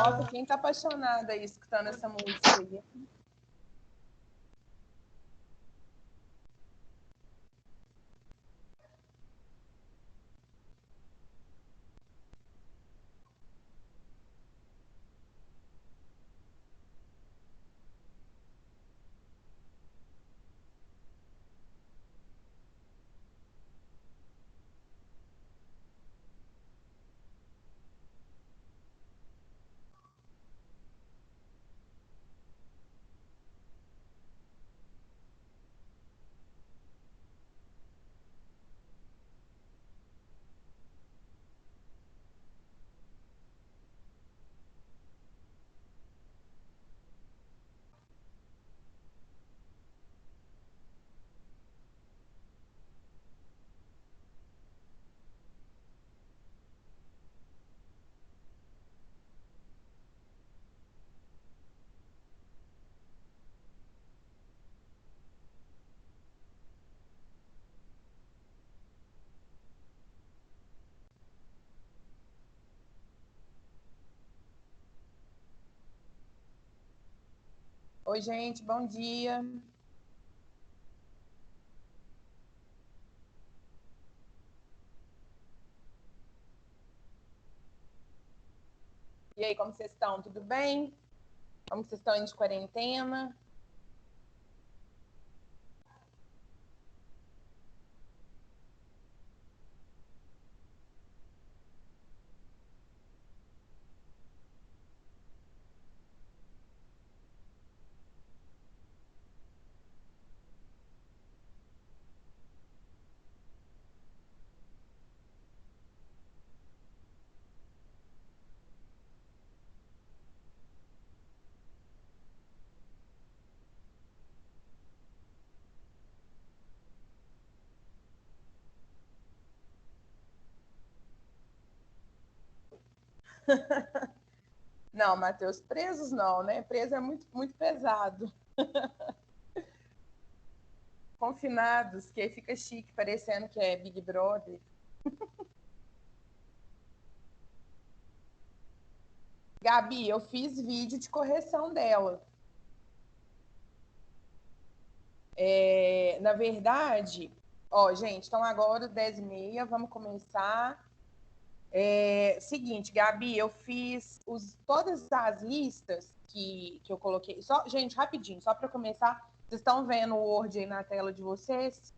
Nossa, quem tá apaixonada aí escutando essa música aí? Oi, gente, bom dia. E aí, como vocês estão? Tudo bem? Como vocês estão indo de quarentena? Não, Matheus, presos não, né? Preso é muito, muito pesado. Confinados, que aí fica chique, parecendo que é Big Brother. Gabi, eu fiz vídeo de correção dela. Na verdade, ó, gente, então agora 10h30, vamos começar. Seguinte, Gabi, eu fiz todas as listas que eu coloquei. Gente, rapidinho, só para começar, vocês estão vendo o Word aí na tela de vocês?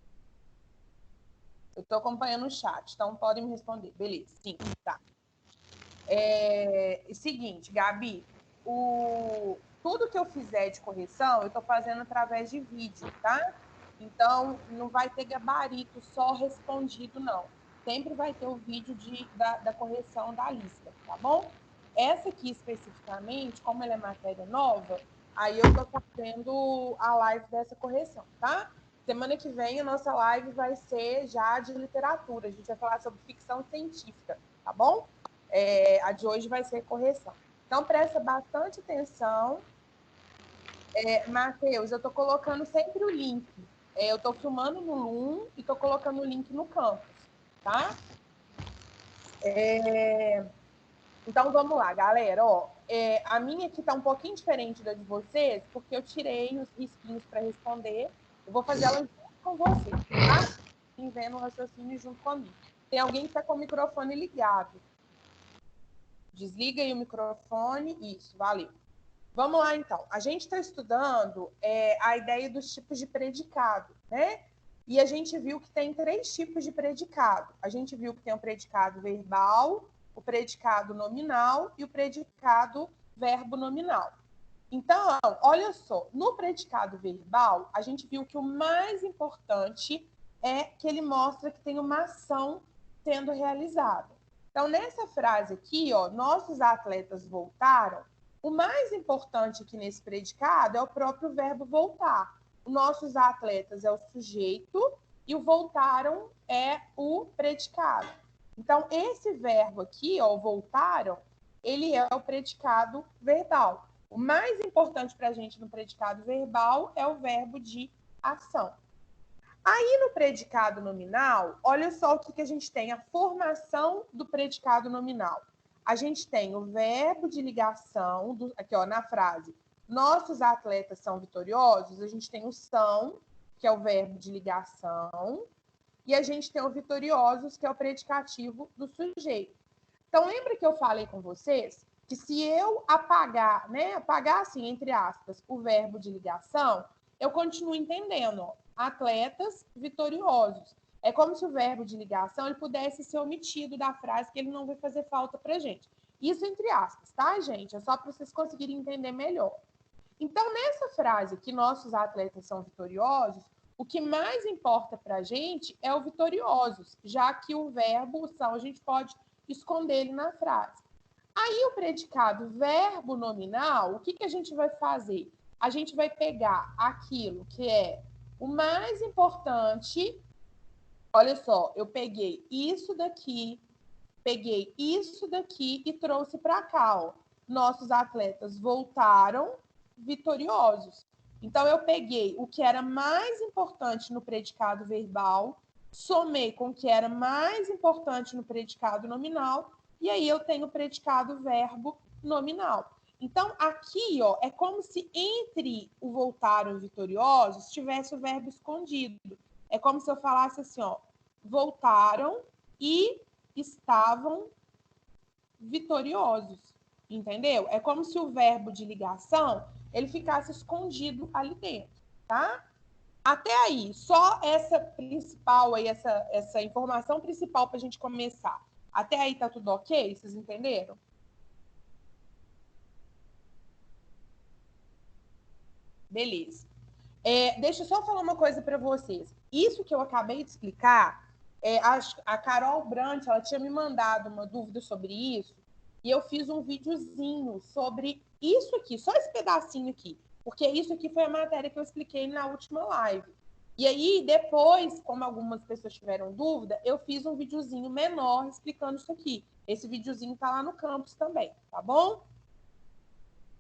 Eu estou acompanhando o chat, então podem me responder. Beleza, sim, tá. Seguinte, Gabi, tudo que eu fizer de correção, eu estou fazendo através de vídeo, tá? Então, não vai ter gabarito só respondido, não. Sempre vai ter o vídeo da correção da lista, tá bom? Essa aqui, especificamente, como ela é matéria nova, aí eu estou fazendo a live dessa correção, tá? Semana que vem, a nossa live vai ser já de literatura. A gente vai falar sobre ficção científica, tá bom? A de hoje vai ser correção. Então, presta bastante atenção. Matheus, eu estou colocando sempre o link. Eu estou filmando no Loom e estou colocando o link no Campus, tá? Então, vamos lá, galera. Ó, a minha aqui está um pouquinho diferente da de vocês, porque eu tirei os risquinhos para responder. Eu vou fazer ela junto com vocês, tá? E vendo o raciocínio junto comigo. Tem alguém que está com o microfone ligado. Desliga aí o microfone. Isso, valeu. Vamos lá, então. A gente está estudando a ideia dos tipos de predicado, né? E a gente viu que tem 3 tipos de predicado. A gente viu que tem o predicado verbal, o predicado nominal e o predicado verbo nominal. Então, olha só, no predicado verbal, a gente viu que o mais importante é que ele mostra que tem uma ação sendo realizada. Então, nessa frase aqui, ó, nossos atletas voltaram, o mais importante aqui nesse predicado é o próprio verbo voltar. Os nossos atletas é o sujeito e o voltaram é o predicado. Então, esse verbo aqui, ó, voltaram, ele é o predicado verbal. O mais importante para a gente no predicado verbal é o verbo de ação. Aí, no predicado nominal, olha só o que a gente tem, a formação do predicado nominal. a gente tem o verbo de ligação, aqui ó, na frase, nossos atletas são vitoriosos, a gente tem o são, que é o verbo de ligação, e a gente tem o vitoriosos, que é o predicativo do sujeito. Então, lembra que eu falei com vocês que se eu apagar, né, apagar assim, entre aspas, o verbo de ligação, eu continuo entendendo, ó, atletas vitoriosos. É como se o verbo de ligação ele pudesse ser omitido da frase, que ele não vai fazer falta para gente. Isso entre aspas, tá, gente? É só para vocês conseguirem entender melhor. Então, nessa frase que nossos atletas são vitoriosos, o que mais importa para a gente é o vitoriosos, já que o verbo são a gente pode esconder ele na frase. Aí o predicado verbo nominal, o que a gente vai fazer? A gente vai pegar aquilo que é o mais importante. Olha só, eu peguei isso daqui e trouxe para cá. Ó. Nossos atletas voltaram vitoriosos. Então, eu peguei o que era mais importante no predicado verbal, somei com o que era mais importante no predicado nominal, e aí eu tenho o predicado verbo nominal. Então, aqui, ó, é como se entre o voltaram vitoriosos tivesse o verbo escondido. É como se eu falasse assim, ó, voltaram e estavam vitoriosos, entendeu? É como se o verbo de ligação ele ficasse escondido ali dentro, tá? Até aí, só essa principal aí, essa informação principal para a gente começar. Até aí tá tudo ok? Vocês entenderam? Beleza. Deixa eu só falar uma coisa para vocês. Isso que eu acabei de explicar, a Carol Brandt, ela tinha me mandado uma dúvida sobre isso, e eu fiz um videozinho sobre isso aqui, só esse pedacinho aqui, porque isso aqui foi a matéria que eu expliquei na última live. E aí, depois, como algumas pessoas tiveram dúvida, eu fiz um videozinho menor explicando isso aqui. Esse videozinho tá lá no campus também, tá bom?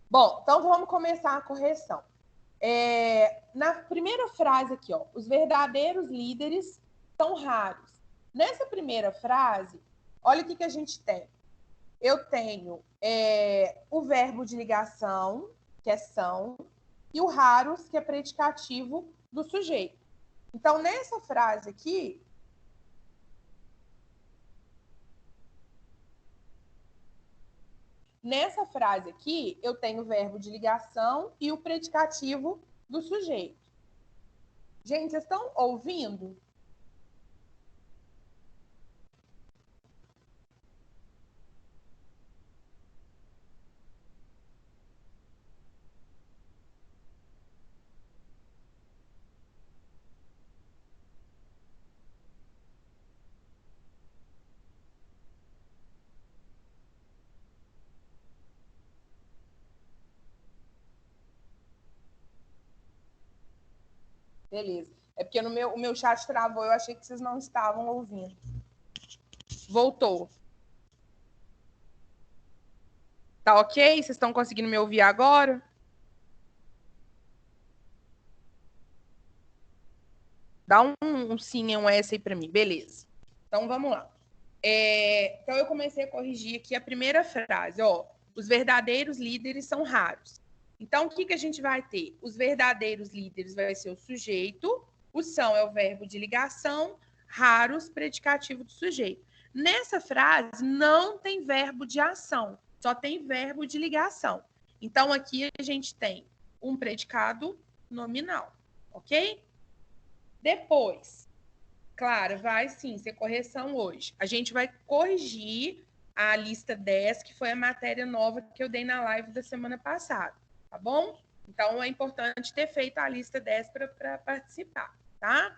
Bom, então vamos começar a correção. Na primeira frase aqui, ó, os verdadeiros líderes são raros. Nessa primeira frase, olha o que a gente tem. Eu tenho o verbo de ligação, que é são, e o raros, que é predicativo do sujeito. Então, nessa frase aqui, eu tenho o verbo de ligação e o predicativo do sujeito. Gente, vocês estão ouvindo? Beleza. É porque o meu chat travou, eu achei que vocês não estavam ouvindo. Voltou. Tá ok? Vocês estão conseguindo me ouvir agora? Dá um sim e um S aí para mim. Beleza. Então, vamos lá. Então, eu comecei a corrigir aqui a primeira frase. Ó, os verdadeiros líderes são raros. Então, o que a gente vai ter? Os verdadeiros líderes vai ser o sujeito, o são é o verbo de ligação, raros, predicativo do sujeito. Nessa frase, não tem verbo de ação, só tem verbo de ligação. Então, aqui a gente tem um predicado nominal, ok? Depois, claro, vai sim ser correção hoje. A gente vai corrigir a lista 10, que foi a matéria nova que eu dei na live da semana passada, tá bom? Então, é importante ter feito a lista 10 para participar, tá?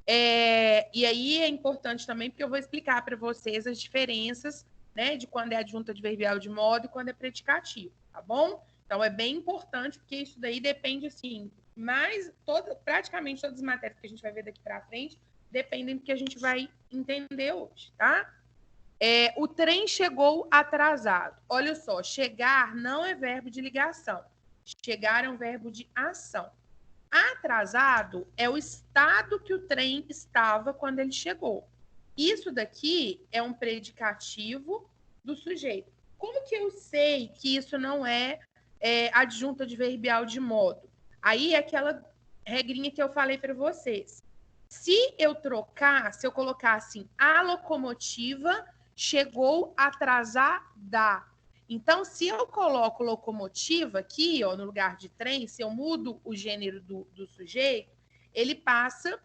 E aí é importante também, porque eu vou explicar para vocês as diferenças, né, de quando é adjunta adverbial de modo e quando é predicativo, tá bom? Então, é bem importante, porque isso daí depende, assim, praticamente todas as matérias que a gente vai ver daqui para frente dependem do que a gente vai entender hoje, tá? O trem chegou atrasado. Olha só, chegar não é verbo de ligação. Chegar é um verbo de ação. Atrasado é o estado que o trem estava quando ele chegou. Isso daqui é um predicativo do sujeito. Como que eu sei que isso não é, adjunta adverbial de modo? Aí é aquela regrinha que eu falei para vocês. Se eu trocar, se eu colocar assim, a locomotiva chegou atrasada. Então, se eu coloco locomotiva aqui, ó, no lugar de trem, se eu mudo o gênero do sujeito, ele passa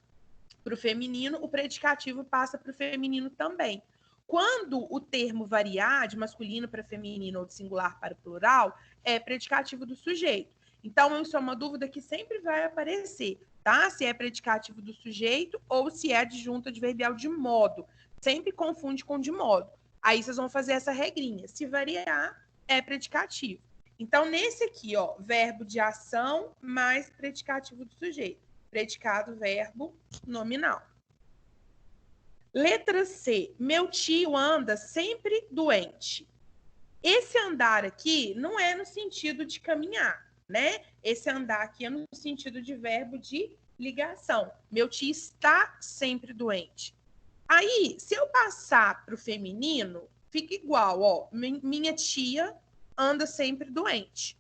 para o feminino, o predicativo passa para o feminino também. Quando o termo variar de masculino para feminino ou de singular para plural, é predicativo do sujeito. Então, isso é uma dúvida que sempre vai aparecer, tá? Se é predicativo do sujeito ou se é adjunto adverbial de modo. Sempre confunde com de modo. Aí vocês vão fazer essa regrinha. Se variar, é predicativo. Então, nesse aqui, ó, verbo de ação mais predicativo do sujeito. Predicado, verbo, nominal. Letra C. Meu tio anda sempre doente. Esse andar aqui não é no sentido de caminhar, né? Esse andar aqui é no sentido de verbo de ligação. Meu tio está sempre doente. Aí, se eu passar para o feminino, fica igual, ó. Minha tia anda sempre doente.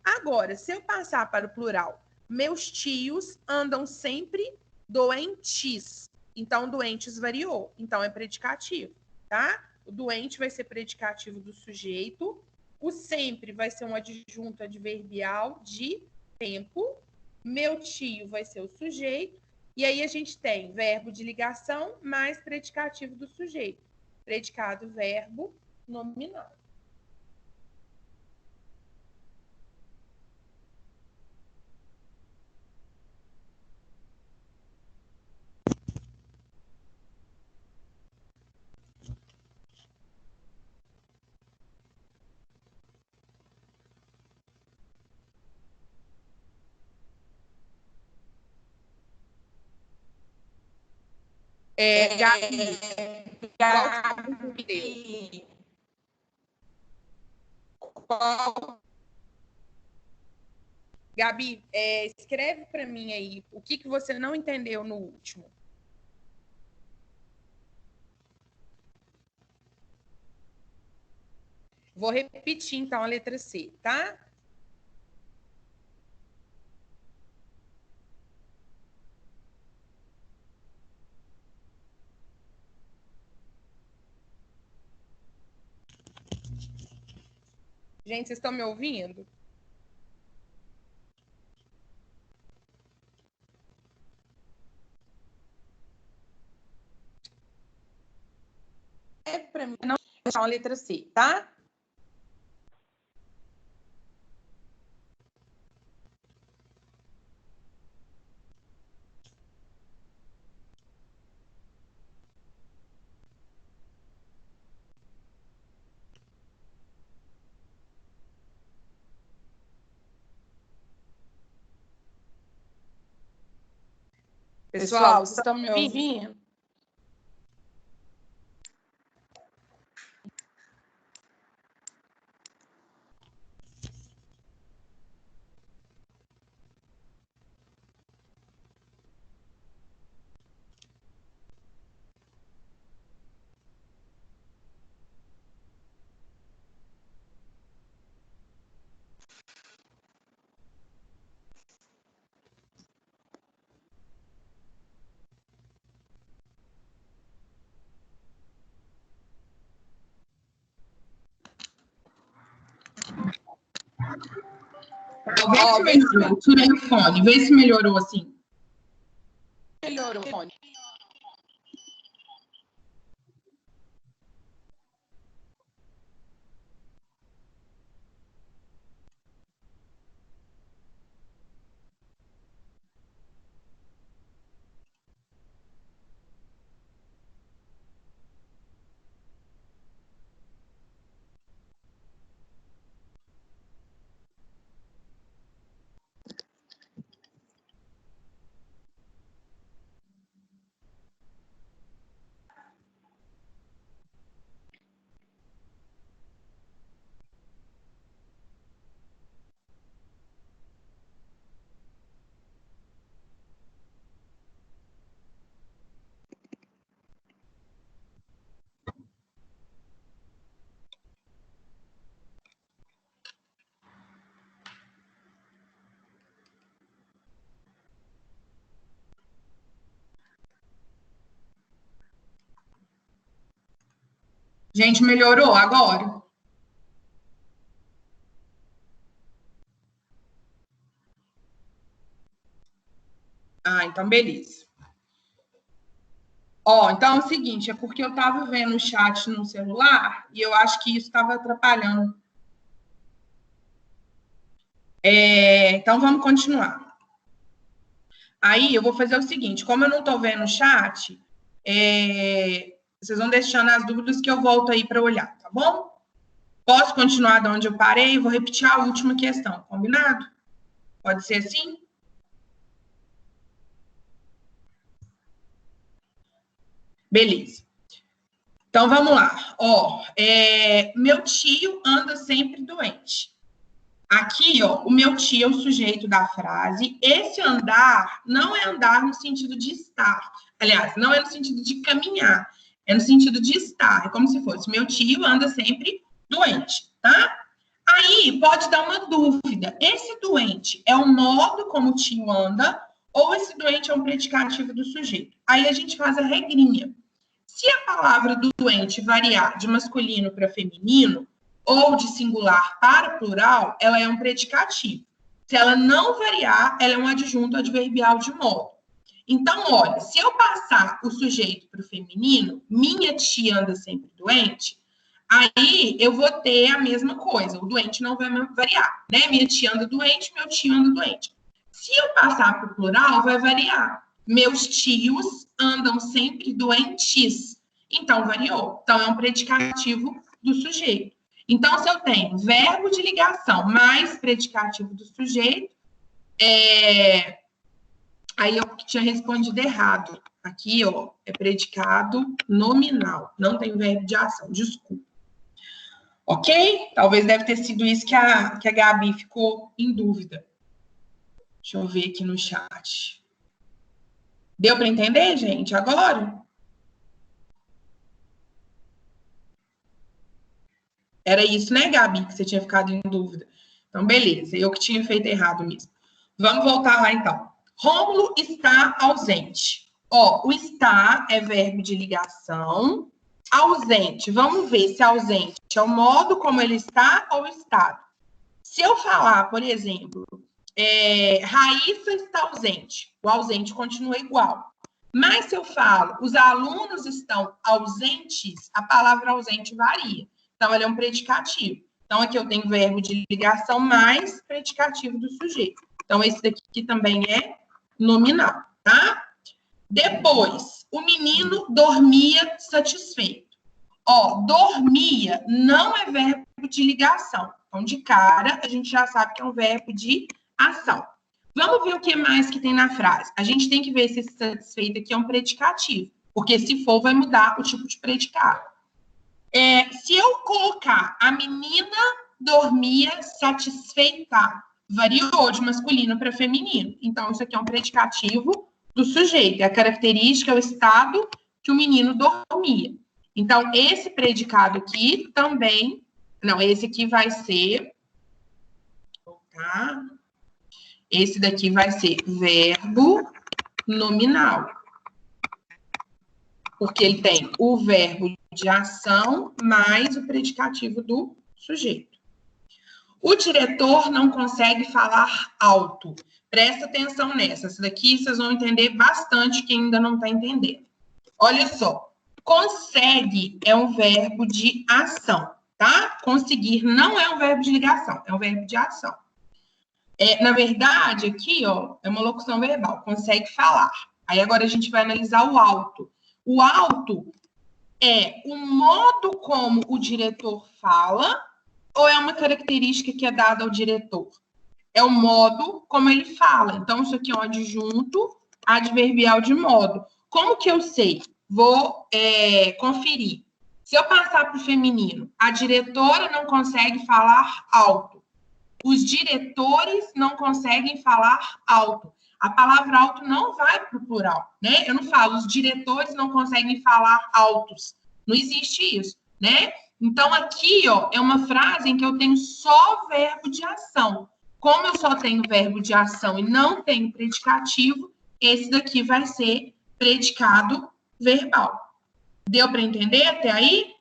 Agora, se eu passar para o plural, meus tios andam sempre doentes. Então, doentes variou. Então, é predicativo, tá? O doente vai ser predicativo do sujeito. O sempre vai ser um adjunto adverbial de tempo. Meu tio vai ser o sujeito. E aí a gente tem verbo de ligação mais predicativo do sujeito. Predicado, verbo, nominal. Gabi, qual que você entendeu? Gabi, escreve para mim aí o que você não entendeu no último. Vou repetir, então, a letra C, tá? Gente, vocês estão me ouvindo? É para mim não deixar a letra C, tá? Pessoal, vocês estão me ouvindo? Vê se melhorou. Tirei o fone. Vê se melhorou assim. Melhorou o fone. Gente, melhorou agora? Ah, então beleza. Ó, então é o seguinte, é porque eu estava vendo o chat no celular e eu acho que isso estava atrapalhando. Então vamos continuar. Aí eu vou fazer o seguinte, como eu não estou vendo o chat, vocês vão deixando as dúvidas que eu volto aí para olhar, tá bom? Posso continuar de onde eu parei? Vou repetir a última questão, combinado? Pode ser assim? Beleza. Então, vamos lá. Ó, meu tio anda sempre doente. Aqui, ó, o meu tio é o sujeito da frase. Esse andar não é andar no sentido de estar. Aliás, não é no sentido de caminhar. É no sentido de estar. É como se fosse, meu tio anda sempre doente, tá? Aí, pode dar uma dúvida. Esse doente é o modo como o tio anda ou esse doente é um predicativo do sujeito? Aí a gente faz a regrinha. Se a palavra do doente variar de masculino para feminino, ou de singular para plural, ela é um predicativo. Se ela não variar, ela é um adjunto adverbial de modo. Então, olha, se eu passar o sujeito para o feminino, minha tia anda sempre doente, aí eu vou ter a mesma coisa, o doente não vai variar, né? Minha tia anda doente, meu tio anda doente. Se eu passar para o plural, vai variar. Meus tios andam sempre doentes. Então, variou. Então, é um predicativo do sujeito. Então, se eu tenho verbo de ligação mais predicativo do sujeito, aí eu tinha respondido errado. Aqui, ó, é predicado nominal. Não tem verbo de ação. Desculpa. Ok? Talvez deve ter sido isso que a Gabi ficou em dúvida. Deixa eu ver aqui no chat. Deu para entender, gente, agora? Era isso, né, Gabi, que você tinha ficado em dúvida. Então, beleza, eu que tinha feito errado mesmo. Vamos voltar lá, então. Rômulo está ausente. Ó, o está é verbo de ligação. Ausente, vamos ver se ausente é o modo como ele está ou o estado. Se eu falar, por exemplo, Raíssa está ausente, o ausente continua igual. Mas se eu falo, os alunos estão ausentes, a palavra ausente varia. Então, ele é um predicativo. Então, aqui eu tenho verbo de ligação mais predicativo do sujeito. Então, esse daqui também é nominal, tá? Depois, o menino dormia satisfeito. Ó, dormia não é verbo de ligação. Então, de cara, a gente já sabe que é um verbo de ação. Vamos ver o que mais que tem na frase. A gente tem que ver se esse satisfeito aqui é um predicativo, porque se for, vai mudar o tipo de predicado. Se eu colocar a menina dormia satisfeita, variou de masculino para feminino. Então, isso aqui é um predicativo do sujeito. É a característica, é o estado que o menino dormia. Então, esse predicado aqui também... Não, esse aqui vai ser... Tá? Esse daqui vai ser verbo nominal. Porque ele tem o verbo de ação mais o predicativo do sujeito. O diretor não consegue falar alto. Presta atenção nessa. Essa daqui vocês vão entender bastante quem ainda não está entendendo. Olha só. Consegue é um verbo de ação, tá? Conseguir não é um verbo de ligação, é um verbo de ação. Na verdade, aqui, ó, é uma locução verbal. Consegue falar. Aí agora a gente vai analisar o alto. O alto é o modo como o diretor fala ou é uma característica que é dada ao diretor? É o modo como ele fala. Então, isso aqui é um adjunto adverbial de modo. Como que eu sei? Vou conferir. Se eu passar para o feminino, a diretora não consegue falar alto. Os diretores não conseguem falar alto. A palavra alto não vai para o plural, né? Eu não falo, os diretores não conseguem falar altos. Não existe isso, né? Então, aqui, ó, é uma frase em que eu tenho só verbo de ação. Como eu só tenho verbo de ação e não tenho predicativo, esse daqui vai ser predicado verbal. Deu para entender até aí?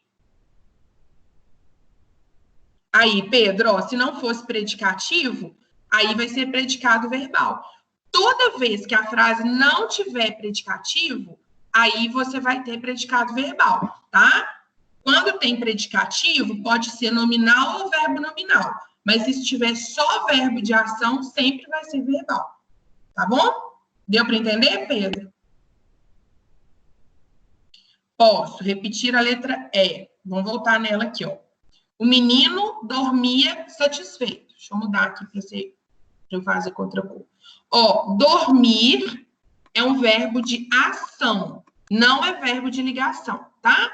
Aí, Pedro, ó, se não fosse predicativo, aí vai ser predicado verbal. Toda vez que a frase não tiver predicativo, aí você vai ter predicado verbal, tá? Quando tem predicativo, pode ser nominal ou verbo nominal. Mas se tiver só verbo de ação, sempre vai ser verbal. Tá bom? Deu para entender, Pedro? Posso repetir a letra E. Vamos voltar nela aqui, ó. O menino dormia satisfeito. Deixa eu mudar aqui para eu fazer com outra cor. Ó, dormir é um verbo de ação, não é verbo de ligação, tá?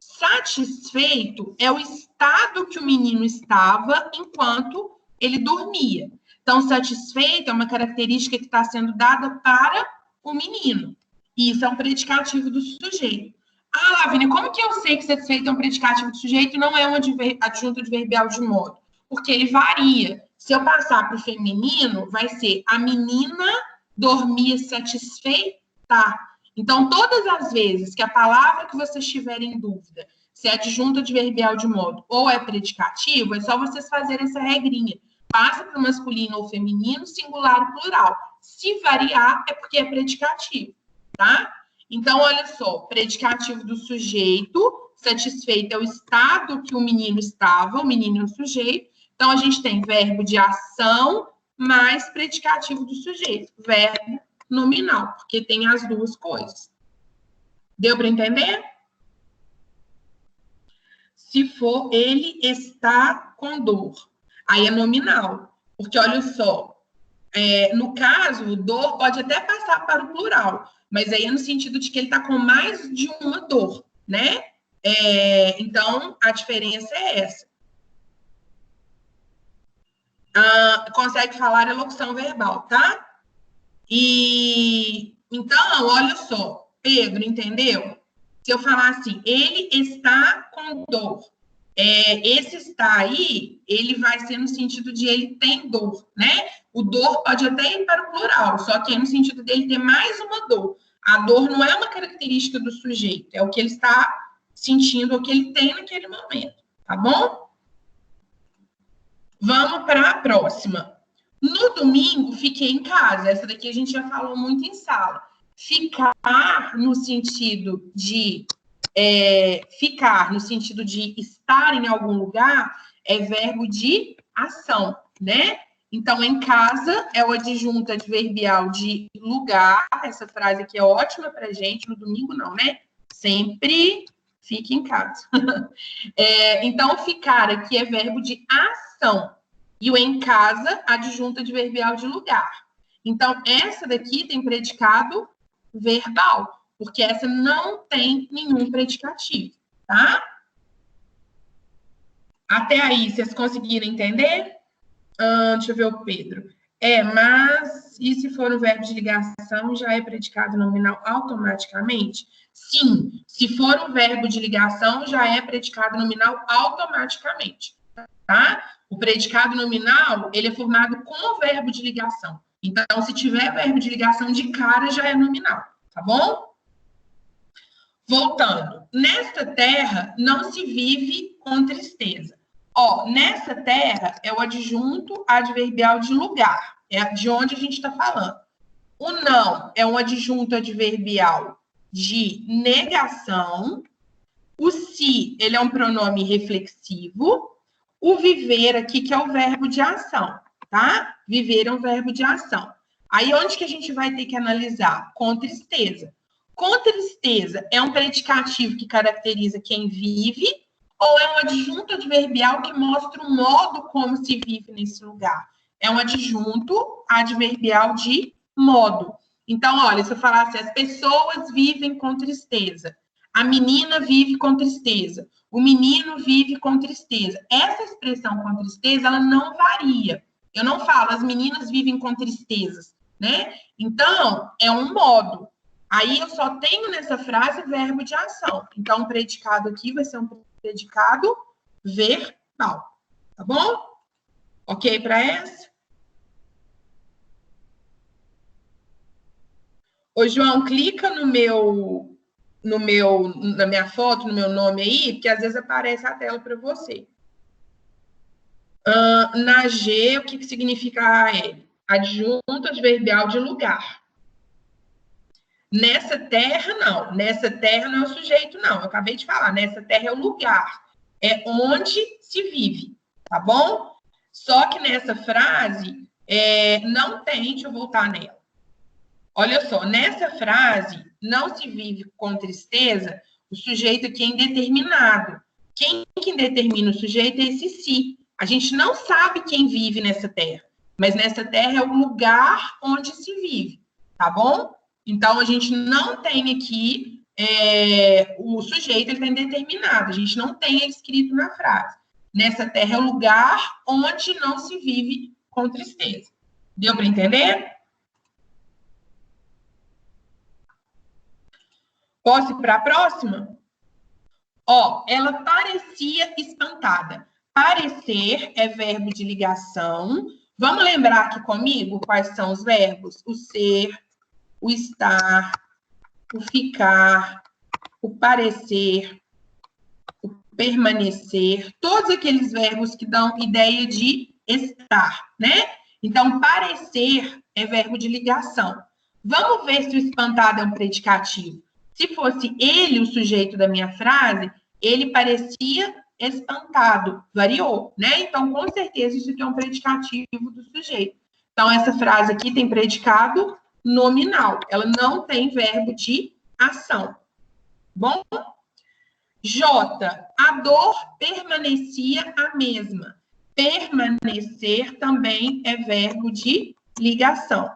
Satisfeito é o estado que o menino estava enquanto ele dormia. Então, satisfeito é uma característica que está sendo dada para o menino. E isso é um predicativo do sujeito. Ah, Lavínia, como que eu sei que satisfeito é um predicativo do sujeito e não é uma adjunta adverbial de modo? Porque ele varia. Se eu passar para o feminino, vai ser a menina dormia satisfeita. Então, todas as vezes que a palavra que vocês tiverem em dúvida, se é adjunto adverbial de modo ou é predicativo, é só vocês fazerem essa regrinha. Passa para o masculino ou feminino, singular ou plural. Se variar, é porque é predicativo, tá? Então, olha só, predicativo do sujeito, satisfeito é o estado que o menino estava, o menino é o sujeito. Então, a gente tem verbo de ação mais predicativo do sujeito, verbo nominal, porque tem as duas coisas. Deu para entender? Se for, ele está com dor. Aí é nominal, porque olha só, no caso, dor pode até passar para o plural, mas aí é no sentido de que ele está com mais de uma dor, né? Então, a diferença é essa. Consegue falar a locução verbal, tá? E então, olha só, Pedro, entendeu? Se eu falar assim, ele está com dor, esse está aí, ele vai ser no sentido de ele tem dor, né? O dor pode até ir para o plural, só que é no sentido dele ter mais uma dor. A dor não é uma característica do sujeito, é o que ele está sentindo, o que ele tem naquele momento, tá bom? Vamos para a próxima. No domingo, fiquei em casa. Essa daqui a gente já falou muito em sala. Ficar no sentido de estar em algum lugar é verbo de ação, né? Então, em casa é o adjunto adverbial de lugar. Essa frase aqui é ótima pra gente. No domingo, não, né? Sempre fique em casa. Então, ficar aqui é verbo de ação. E o em casa, adjunto adverbial de lugar. Então, essa daqui tem predicado verbal, porque essa não tem nenhum predicativo, tá? Até aí, vocês conseguiram entender? Deixa eu ver o Pedro. Mas e se for um verbo de ligação, já é predicado nominal automaticamente? Sim, se for um verbo de ligação, já é predicado nominal automaticamente, tá? O predicado nominal, ele é formado com o verbo de ligação. Então, se tiver verbo de ligação de cara, já é nominal, tá bom? Voltando. Nesta terra, não se vive com tristeza. Ó, nessa terra é o adjunto adverbial de lugar. É de onde a gente está falando. O não é um adjunto adverbial de negação. O se, ele é um pronome reflexivo. O viver aqui, que é o verbo de ação, tá? Viver é um verbo de ação. Aí, onde que a gente vai ter que analisar? Com tristeza. Com tristeza, é um predicativo que caracteriza quem vive ou é um adjunto adverbial que mostra o modo como se vive nesse lugar? É um adjunto adverbial de modo. Então, olha, se eu falar assim, as pessoas vivem com tristeza. A menina vive com tristeza. O menino vive com tristeza. Essa expressão com tristeza, ela não varia. Eu não falo, as meninas vivem com tristezas, né? Então, é um modo. Aí, eu só tenho nessa frase verbo de ação. Então, o predicado aqui vai ser um predicado verbal. Tá bom? Ok para essa? Ô, João, clica na minha foto, no meu nome aí, porque às vezes aparece a tela para você. Na G, o que significa AL? Adjunto adverbial de lugar. Nessa terra, não. Nessa terra não é o sujeito, não. Eu acabei de falar. Nessa terra é o lugar. É onde se vive, tá bom? Só que nessa frase, não tem... Deixa eu voltar nela. Olha só, nessa frase, não se vive com tristeza, o sujeito aqui é indeterminado. Quem que determina o sujeito é esse si. A gente não sabe quem vive nessa terra, mas nessa terra é o lugar onde se vive, tá bom? Então, a gente não tem aqui o sujeito, ele está indeterminado. A gente não tem ele escrito na frase. Nessa terra é o lugar onde não se vive com tristeza. Deu para entender? Posso ir para a próxima? Ó, ela parecia espantada. Parecer é verbo de ligação. Vamos lembrar aqui comigo quais são os verbos? O ser, o estar, o ficar, o parecer, o permanecer. Todos aqueles verbos que dão ideia de estar, né? Então, parecer é verbo de ligação. Vamos ver se o espantado é um predicativo. Se fosse ele o sujeito da minha frase, ele parecia espantado, variou, né? Então, com certeza, isso aqui é um predicativo do sujeito. Então, essa frase aqui tem predicado nominal. Ela não tem verbo de ação. Bom? J. A dor permanecia a mesma. Permanecer também é verbo de ligação.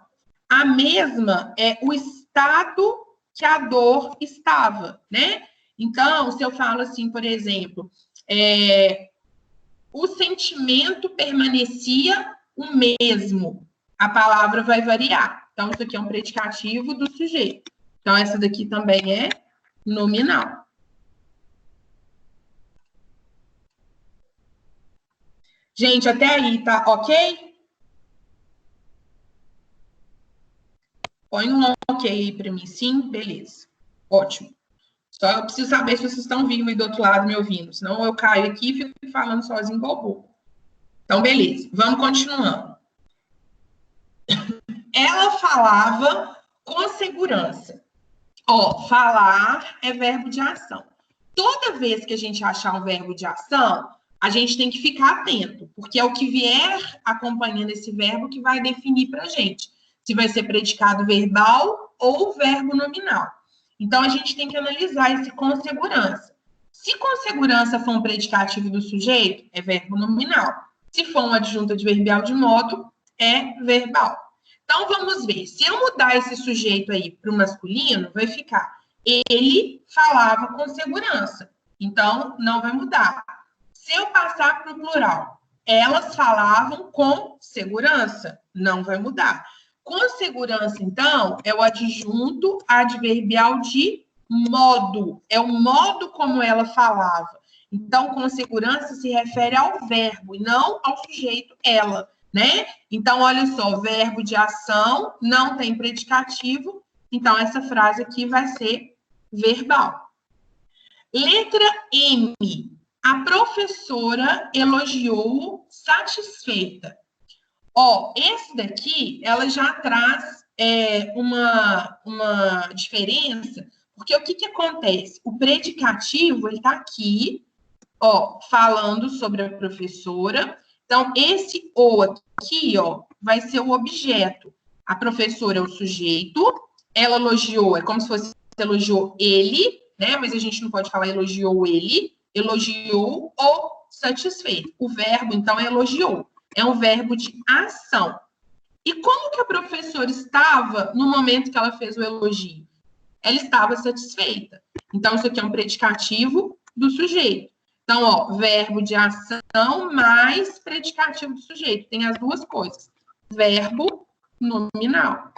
A mesma é o estado que a dor estava, né? Então, se eu falo assim, por exemplo, o sentimento permanecia o mesmo, a palavra vai variar. Então, isso aqui é um predicativo do sujeito. Então, essa daqui também é nominal. Gente, até aí, tá ok? Põe um ok aí para mim, sim? Beleza. Ótimo. Só eu preciso saber se vocês estão vivos aí do outro lado me ouvindo. Senão eu caio aqui e fico falando sozinho igual bobo. Então, beleza. Vamos continuando. Ela falava com segurança. Ó, falar é verbo de ação. Toda vez que a gente achar um verbo de ação, a gente tem que ficar atento, porque é o que vier acompanhando esse verbo que vai definir para a gente se vai ser predicado verbal ou verbo nominal. Então, a gente tem que analisar esse com segurança. Se com segurança for um predicativo do sujeito, é verbo nominal. Se for um adjunto adverbial de modo, é verbal. Então, vamos ver. Se eu mudar esse sujeito aí para o masculino, vai ficar ele falava com segurança. Então, não vai mudar. Se eu passar para o plural, elas falavam com segurança, não vai mudar. Com segurança, então, é o adjunto adverbial de modo. É o modo como ela falava. Então, com segurança se refere ao verbo e não ao sujeito ela, né? Então, olha só, verbo de ação não tem predicativo. Então, essa frase aqui vai ser verbal. Letra M. A professora elogiou satisfeita. Ó, esse daqui, ela já traz uma diferença, porque o que acontece? O predicativo, ele tá aqui, ó, falando sobre a professora. Então, esse o aqui, ó, vai ser o objeto. A professora é o sujeito, ela elogiou, é como se fosse elogiou ele, né? Mas a gente não pode falar elogiou ele, elogiou ou satisfeito. O verbo, então, é elogiou. É um verbo de ação. E como que a professora estava no momento que ela fez o elogio? Ela estava satisfeita. Então, isso aqui é um predicativo do sujeito. Então, ó, verbo de ação mais predicativo do sujeito. Tem as duas coisas. Verbo nominal.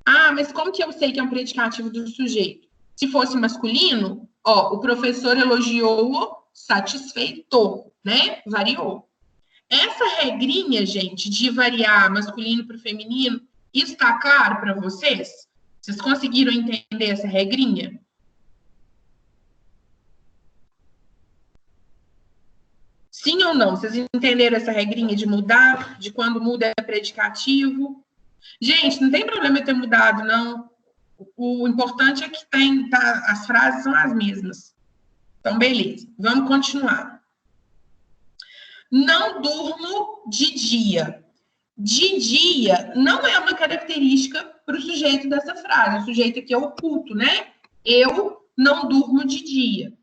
Ah, mas como que eu sei que é um predicativo do sujeito? Se fosse masculino, ó, o professor elogiou-o satisfeito, né? Variou. Essa regrinha, gente, de variar masculino para o feminino, isso está claro para vocês? Vocês conseguiram entender essa regrinha? Sim ou não? Vocês entenderam essa regrinha de mudar? De quando muda é predicativo? Gente, não tem problema eu ter mudado, não. O importante é que as frases são as mesmas. Então, beleza. Vamos continuar. Não durmo de dia. De dia não é uma característica para o sujeito dessa frase. O sujeito aqui é oculto, né? Eu não durmo de dia.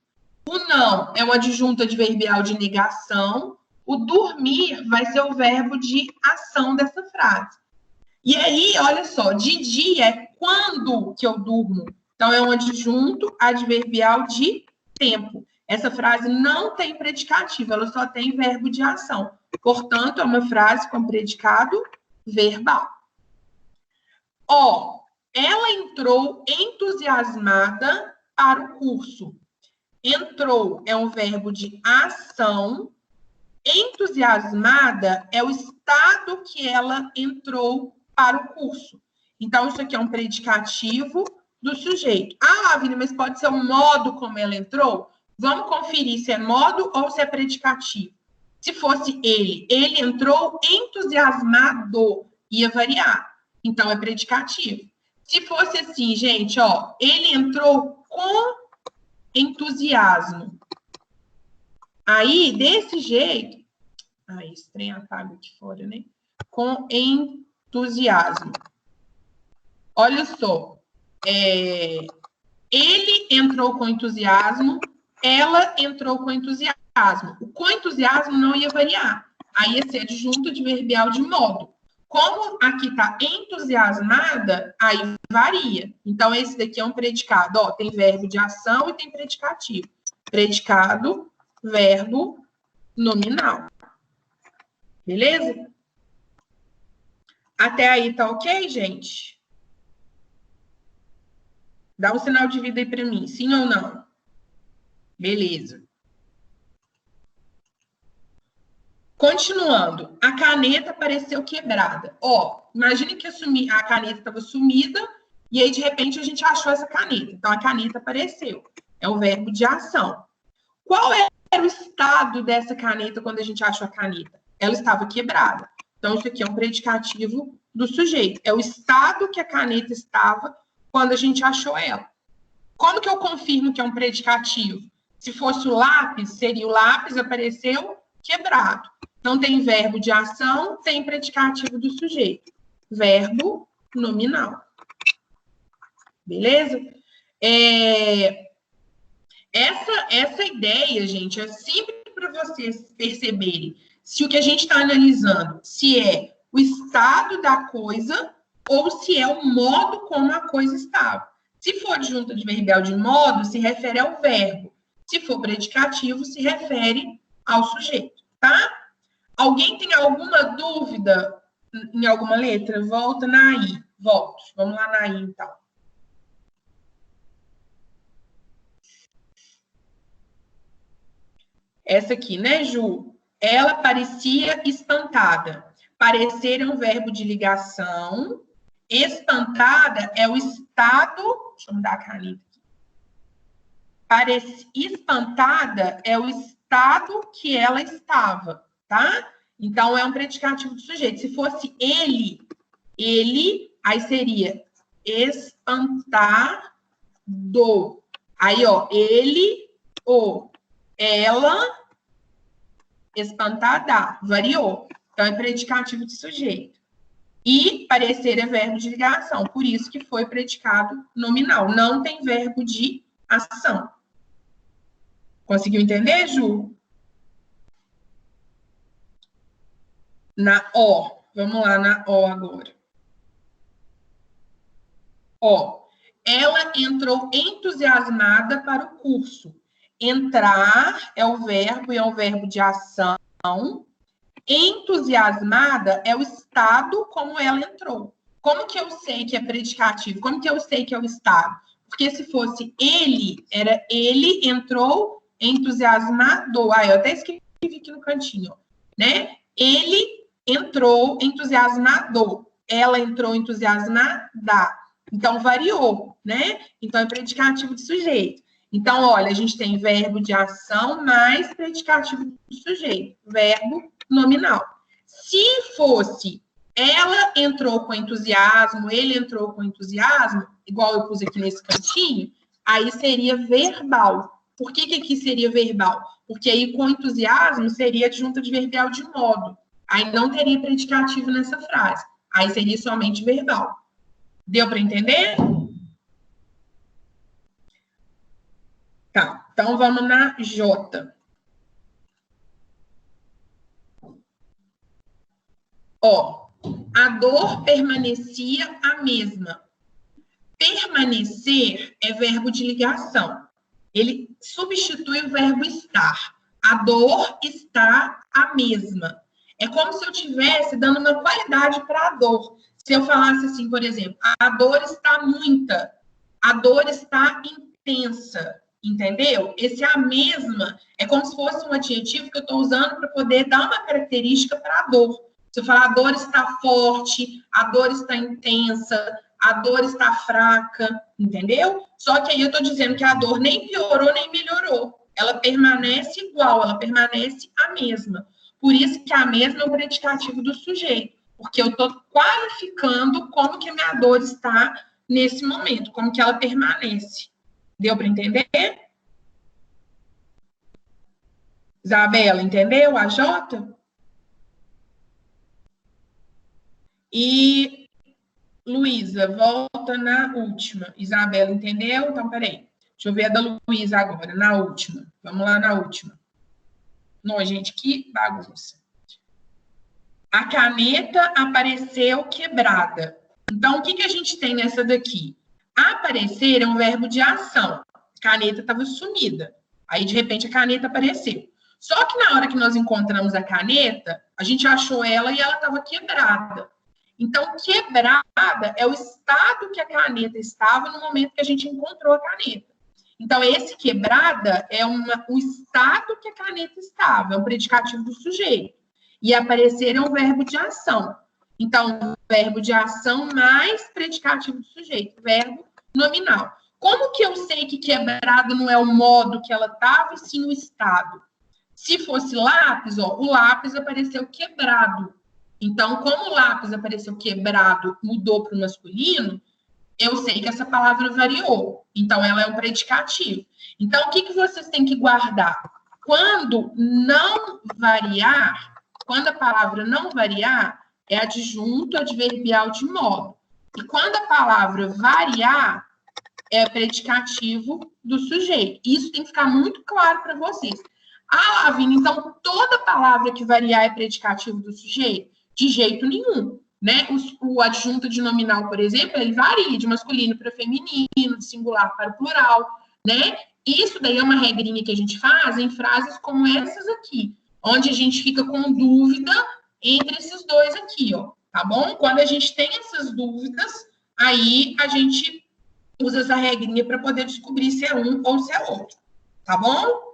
O não é uma adjunta adverbial de negação. O dormir vai ser o verbo de ação dessa frase. E aí, olha só, de dia é quando que eu durmo. Então, é um adjunto adverbial de tempo. Essa frase não tem predicativo, ela só tem verbo de ação. Portanto, é uma frase com predicado verbal. Ó, ela entrou entusiasmada para o curso. Entrou é um verbo de ação. Entusiasmada é o estado que ela entrou para o curso. Então, isso aqui é um predicativo do sujeito. Ah, Lavínia, mas pode ser o modo como ela entrou? Vamos conferir se é modo ou se é predicativo. Se fosse ele entrou entusiasmado, ia variar. Então, é predicativo. Se fosse assim, gente, ó, ele entrou com entusiasmo. Aí, desse jeito... Aí, esse trem apaga aqui fora, né? Com entusiasmo. Olha só. Ele entrou com entusiasmo, ela entrou com entusiasmo. O com entusiasmo não ia variar. Aí ia ser adjunto adverbial de modo. Como aqui está entusiasmada, aí varia. Então, esse daqui é um predicado. Ó, tem verbo de ação e tem predicativo. Predicado, verbo, nominal. Beleza? Até aí tá ok, gente? Dá um sinal de vida aí para mim, sim ou não? Beleza. Continuando, a caneta apareceu quebrada. Ó, imagine que a caneta estava sumida e aí, de repente, a gente achou essa caneta. Então, a caneta apareceu. É o verbo de ação. Qual era o estado dessa caneta quando a gente achou a caneta? Ela estava quebrada. Então, isso aqui é um predicativo do sujeito. É o estado que a caneta estava quando a gente achou ela. Como que eu confirmo que é um predicativo? Se fosse o lápis, seria o lápis apareceu quebrado. Então, tem verbo de ação, tem predicativo do sujeito. Verbo nominal. Beleza? Essa ideia, gente, é sempre para vocês perceberem se o que a gente está analisando, se é o estado da coisa ou se é o modo como a coisa estava. Se for adjunto adverbial de modo, se refere ao verbo. Se for predicativo, se refere ao sujeito, tá? Alguém tem alguma dúvida em alguma letra? Volta na I. Volte. Vamos lá na I, então. Essa aqui, né, Ju? Ela parecia espantada. Parecer é um verbo de ligação. Espantada é o estado... Deixa eu mudar a caneta aqui. Espantada é o estado que ela estava, tá? Então, é um predicativo do sujeito. Se fosse ele, aí seria espantado. Aí, ó, ele, ela, espantada, variou. Então, é predicativo de sujeito. E parecer é verbo de ligação, por isso que foi predicado nominal. Não tem verbo de ação. Conseguiu entender, Ju? Na O. Vamos lá na O agora. Ó, ela entrou entusiasmada para o curso. Entrar é o verbo e é um verbo de ação. Entusiasmada é o estado como ela entrou. Como que eu sei que é predicativo? Como que eu sei que é o estado? Porque se fosse ele, era ele entrou entusiasmado. Ah, eu até escrevi aqui no cantinho, né? Ele entrou entusiasmado. Ela entrou entusiasmada. Então, variou, né? Então, é predicativo de sujeito. Então, olha, a gente tem verbo de ação mais predicativo do sujeito, verbo nominal. Se fosse ela entrou com entusiasmo, ele entrou com entusiasmo, igual eu pus aqui nesse cantinho, aí seria verbal. Por que aqui seria verbal? Porque aí com entusiasmo seria adjunta adverbial de modo. Aí não teria predicativo nessa frase. Aí seria somente verbal. Deu para entender? Tá, então vamos na J. Ó, a dor permanecia a mesma. Permanecer é verbo de ligação. Ele substitui o verbo estar. A dor está a mesma. É como se eu estivesse dando uma qualidade para a dor. Se eu falasse assim, por exemplo, a dor está muita, a dor está intensa, entendeu? Esse a mesma é como se fosse um adjetivo que eu estou usando para poder dar uma característica para a dor. Se eu falar a dor está forte, a dor está intensa, a dor está fraca, entendeu? Só que aí eu estou dizendo que a dor nem piorou nem melhorou. Ela permanece igual, ela permanece a mesma. Por isso que a mesma é o predicativo do sujeito. Porque eu estou qualificando como que a minha dor está nesse momento, como que ela permanece. Deu para entender? Isabela, entendeu? A J? E Luísa, volta na última. Isabela, entendeu? Então, peraí. Deixa eu ver a da Luísa agora, na última. Vamos lá na última. Não, gente, que bagunça. A caneta apareceu quebrada. Então, o que a gente tem nessa daqui? Aparecer é um verbo de ação. A caneta estava sumida. Aí, de repente, a caneta apareceu. Só que na hora que nós encontramos a caneta, a gente achou ela e ela estava quebrada. Então, quebrada é o estado que a caneta estava no momento que a gente encontrou a caneta. Então, esse quebrada é o estado que a caneta estava, é um predicativo do sujeito. E aparecer é um verbo de ação. Então, verbo de ação mais predicativo do sujeito, verbo nominal. Como que eu sei que quebrada não é o modo que ela estava, e sim o estado? Se fosse lápis, ó, o lápis apareceu quebrado. Então, como o lápis apareceu quebrado, mudou para o masculino, eu sei que essa palavra variou. Então, ela é um predicativo. Então, o que vocês têm que guardar? Quando não variar, quando a palavra não variar, é adjunto adverbial de modo. E quando a palavra variar, é predicativo do sujeito. Isso tem que ficar muito claro para vocês. Ah, Lavínia, então toda palavra que variar é predicativo do sujeito? De jeito nenhum, né? O adjunto de nominal, por exemplo, ele varia de masculino para feminino, de singular para plural, né? Isso daí é uma regrinha que a gente faz em frases como essas aqui, onde a gente fica com dúvida entre esses dois aqui, ó, tá bom? Quando a gente tem essas dúvidas, aí a gente usa essa regrinha para poder descobrir se é um ou se é outro, tá bom?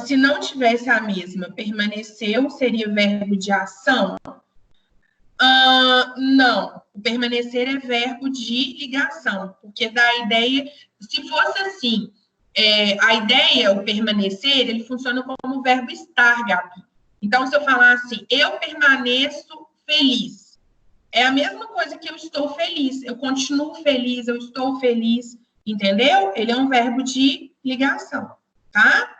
Se não tivesse a mesma, permaneceu, seria verbo de ação? Não, o permanecer é verbo de ligação, porque dá a ideia, se fosse assim, a ideia, o permanecer, ele funciona como verbo estar, Gabi. Então, se eu falar assim, eu permaneço feliz, é a mesma coisa que eu estou feliz, eu continuo feliz, eu estou feliz, entendeu? Ele é um verbo de ligação, tá?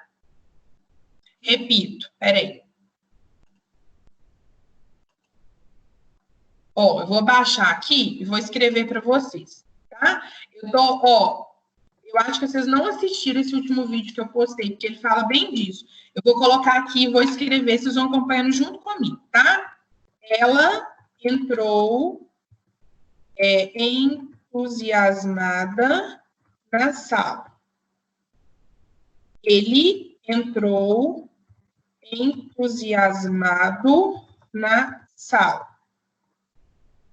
Repito, peraí. Ó, eu vou baixar aqui e vou escrever para vocês, tá? Eu acho que vocês não assistiram esse último vídeo que eu postei, porque ele fala bem disso. Eu vou colocar aqui e vou escrever, vocês vão acompanhando junto comigo, tá? Ela entrou entusiasmada na sala. Ele entrou entusiasmado na sala.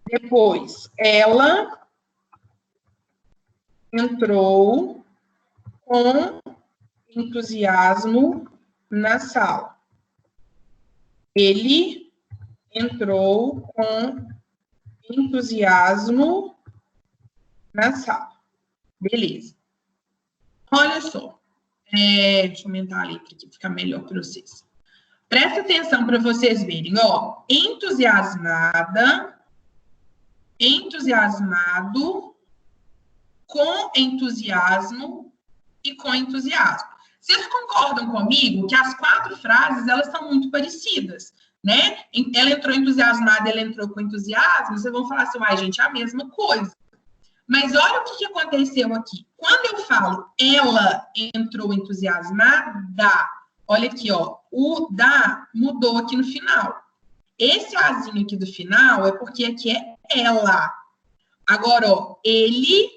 Depois, ela entrou com entusiasmo na sala. Ele entrou com entusiasmo na sala. Beleza. Olha só. Deixa eu aumentar a letra aqui, ficar melhor para vocês. Presta atenção para vocês verem, ó. Entusiasmada, entusiasmado, com entusiasmo e com entusiasmo. Vocês concordam comigo que as 4 frases, elas são muito parecidas, né? Ela entrou entusiasmada, ela entrou com entusiasmo, vocês vão falar assim, ai, gente, é a mesma coisa. Mas olha o que aconteceu aqui. Quando eu falo ela entrou entusiasmada, olha aqui, ó, o da mudou aqui no final. Esse azinho aqui do final é porque aqui é ela. Agora, ó, ele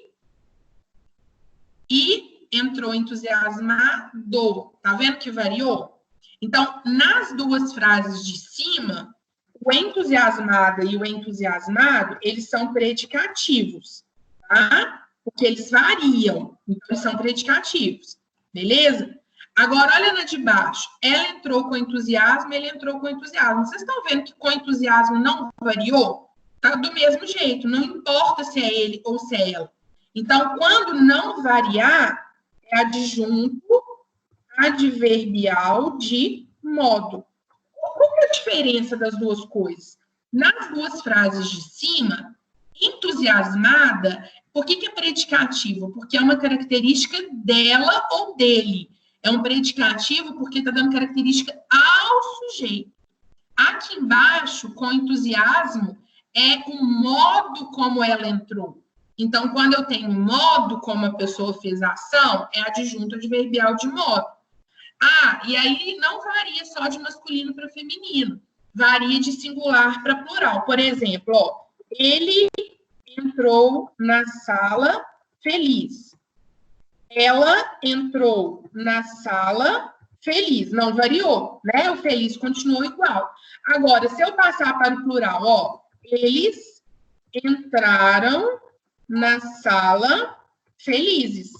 e entrou entusiasmado. Tá vendo que variou? Então, nas 2 frases de cima, o entusiasmada e o entusiasmado, eles são predicativos, tá? Porque eles variam, então eles são predicativos, beleza? Agora, olha na de baixo. Ela entrou com entusiasmo, ele entrou com entusiasmo. Vocês estão vendo que com entusiasmo não variou? Tá do mesmo jeito, não importa se é ele ou se é ela. Então, quando não variar, é adjunto adverbial de modo. Qual é a diferença das 2 coisas? Nas 2 frases de cima, entusiasmada, por que é predicativo? Porque é uma característica dela ou dele. É um predicativo porque está dando característica ao sujeito. Aqui embaixo, com entusiasmo, é o modo como ela entrou. Então, quando eu tenho modo como a pessoa fez a ação, é adjunto adverbial de modo. Ah, e aí não varia só de masculino para feminino. Varia de singular para plural. Por exemplo, ó, ele entrou na sala feliz. Ela entrou na sala feliz. Não variou, né? O feliz continuou igual. Agora, se eu passar para o plural, ó, eles entraram na sala felizes.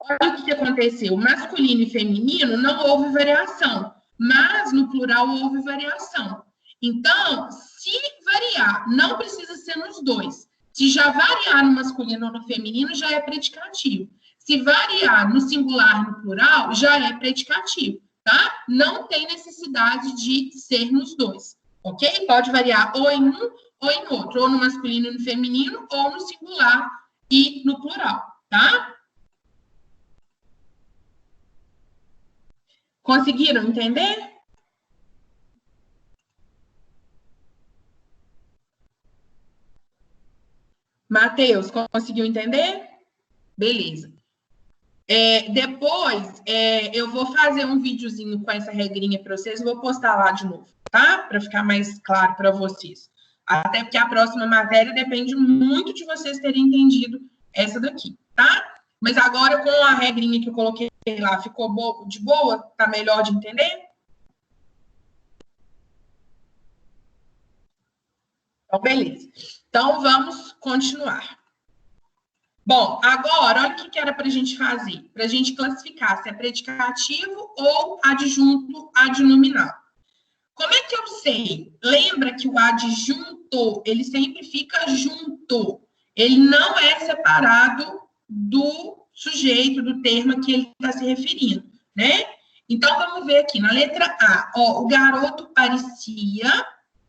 Olha o que aconteceu. Masculino e feminino não houve variação, mas no plural houve variação. Então, se variar, não precisa ser nos 2. Se já variar no masculino ou no feminino, já é predicativo. Se variar no singular e no plural, já é predicativo, tá? Não tem necessidade de ser nos 2, ok? Pode variar ou em um ou em outro, ou no masculino e no feminino, ou no singular e no plural, tá? Conseguiram entender? Matheus, conseguiu entender? Beleza. Depois, eu vou fazer um videozinho com essa regrinha para vocês e vou postar lá de novo, tá? Para ficar mais claro para vocês. Até porque a próxima matéria depende muito de vocês terem entendido essa daqui, tá? Mas agora, com a regrinha que eu coloquei lá, ficou de boa? Tá melhor de entender? Então, beleza. Então, vamos continuar. Bom, agora, olha o que era para a gente fazer. Para a gente classificar se é predicativo ou adjunto adnominal. Como é que eu sei? Lembra que o adjunto, ele sempre fica junto. Ele não é separado do sujeito, do termo a que ele está se referindo, né? Então, vamos ver aqui, na letra A. Ó, o garoto parecia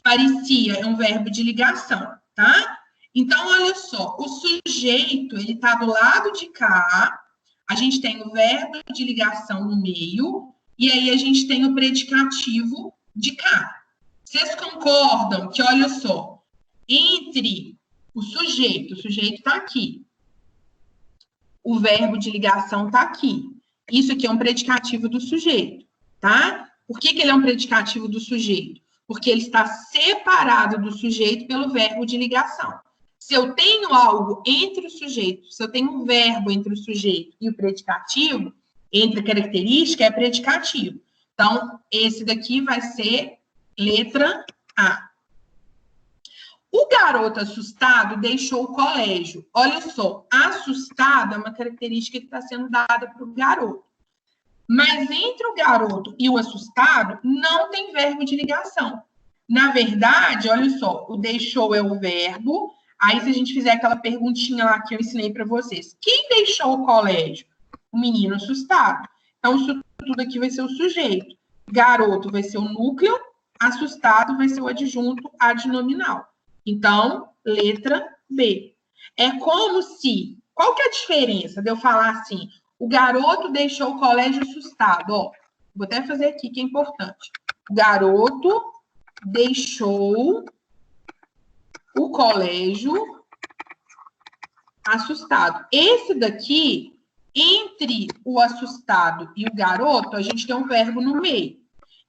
é um verbo de ligação, tá? Então, olha só, o sujeito, ele está do lado de cá, a gente tem o verbo de ligação no meio, e aí a gente tem o predicativo de cá. Vocês concordam que, olha só, entre o sujeito está aqui, o verbo de ligação está aqui. Isso aqui é um predicativo do sujeito, tá? Por que ele é um predicativo do sujeito? Porque ele está separado do sujeito pelo verbo de ligação. Se eu tenho algo entre o sujeito, se eu tenho um verbo entre o sujeito e o predicativo, entre a característica, é predicativo. Então, esse daqui vai ser letra A. O garoto assustado deixou o colégio. Olha só, assustado é uma característica que está sendo dada para o garoto. Mas entre o garoto e o assustado, não tem verbo de ligação. Na verdade, olha só, o deixou é o verbo. Aí, se a gente fizer aquela perguntinha lá que eu ensinei para vocês. Quem deixou o colégio? o menino assustado. Então, isso tudo aqui vai ser o sujeito. Garoto vai ser o núcleo, assustado vai ser o adjunto adnominal. Então, letra B. É como se... Qual que é a diferença de eu falar assim? O garoto deixou o colégio assustado. Ó, vou até fazer aqui, que é importante. O garoto deixou o colégio assustado. Esse daqui, entre o assustado e o garoto, a gente tem um verbo no meio.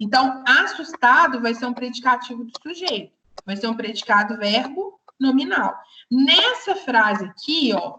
Então, assustado vai ser um predicativo do sujeito. Vai ser um predicado verbo nominal. Nessa frase aqui, ó,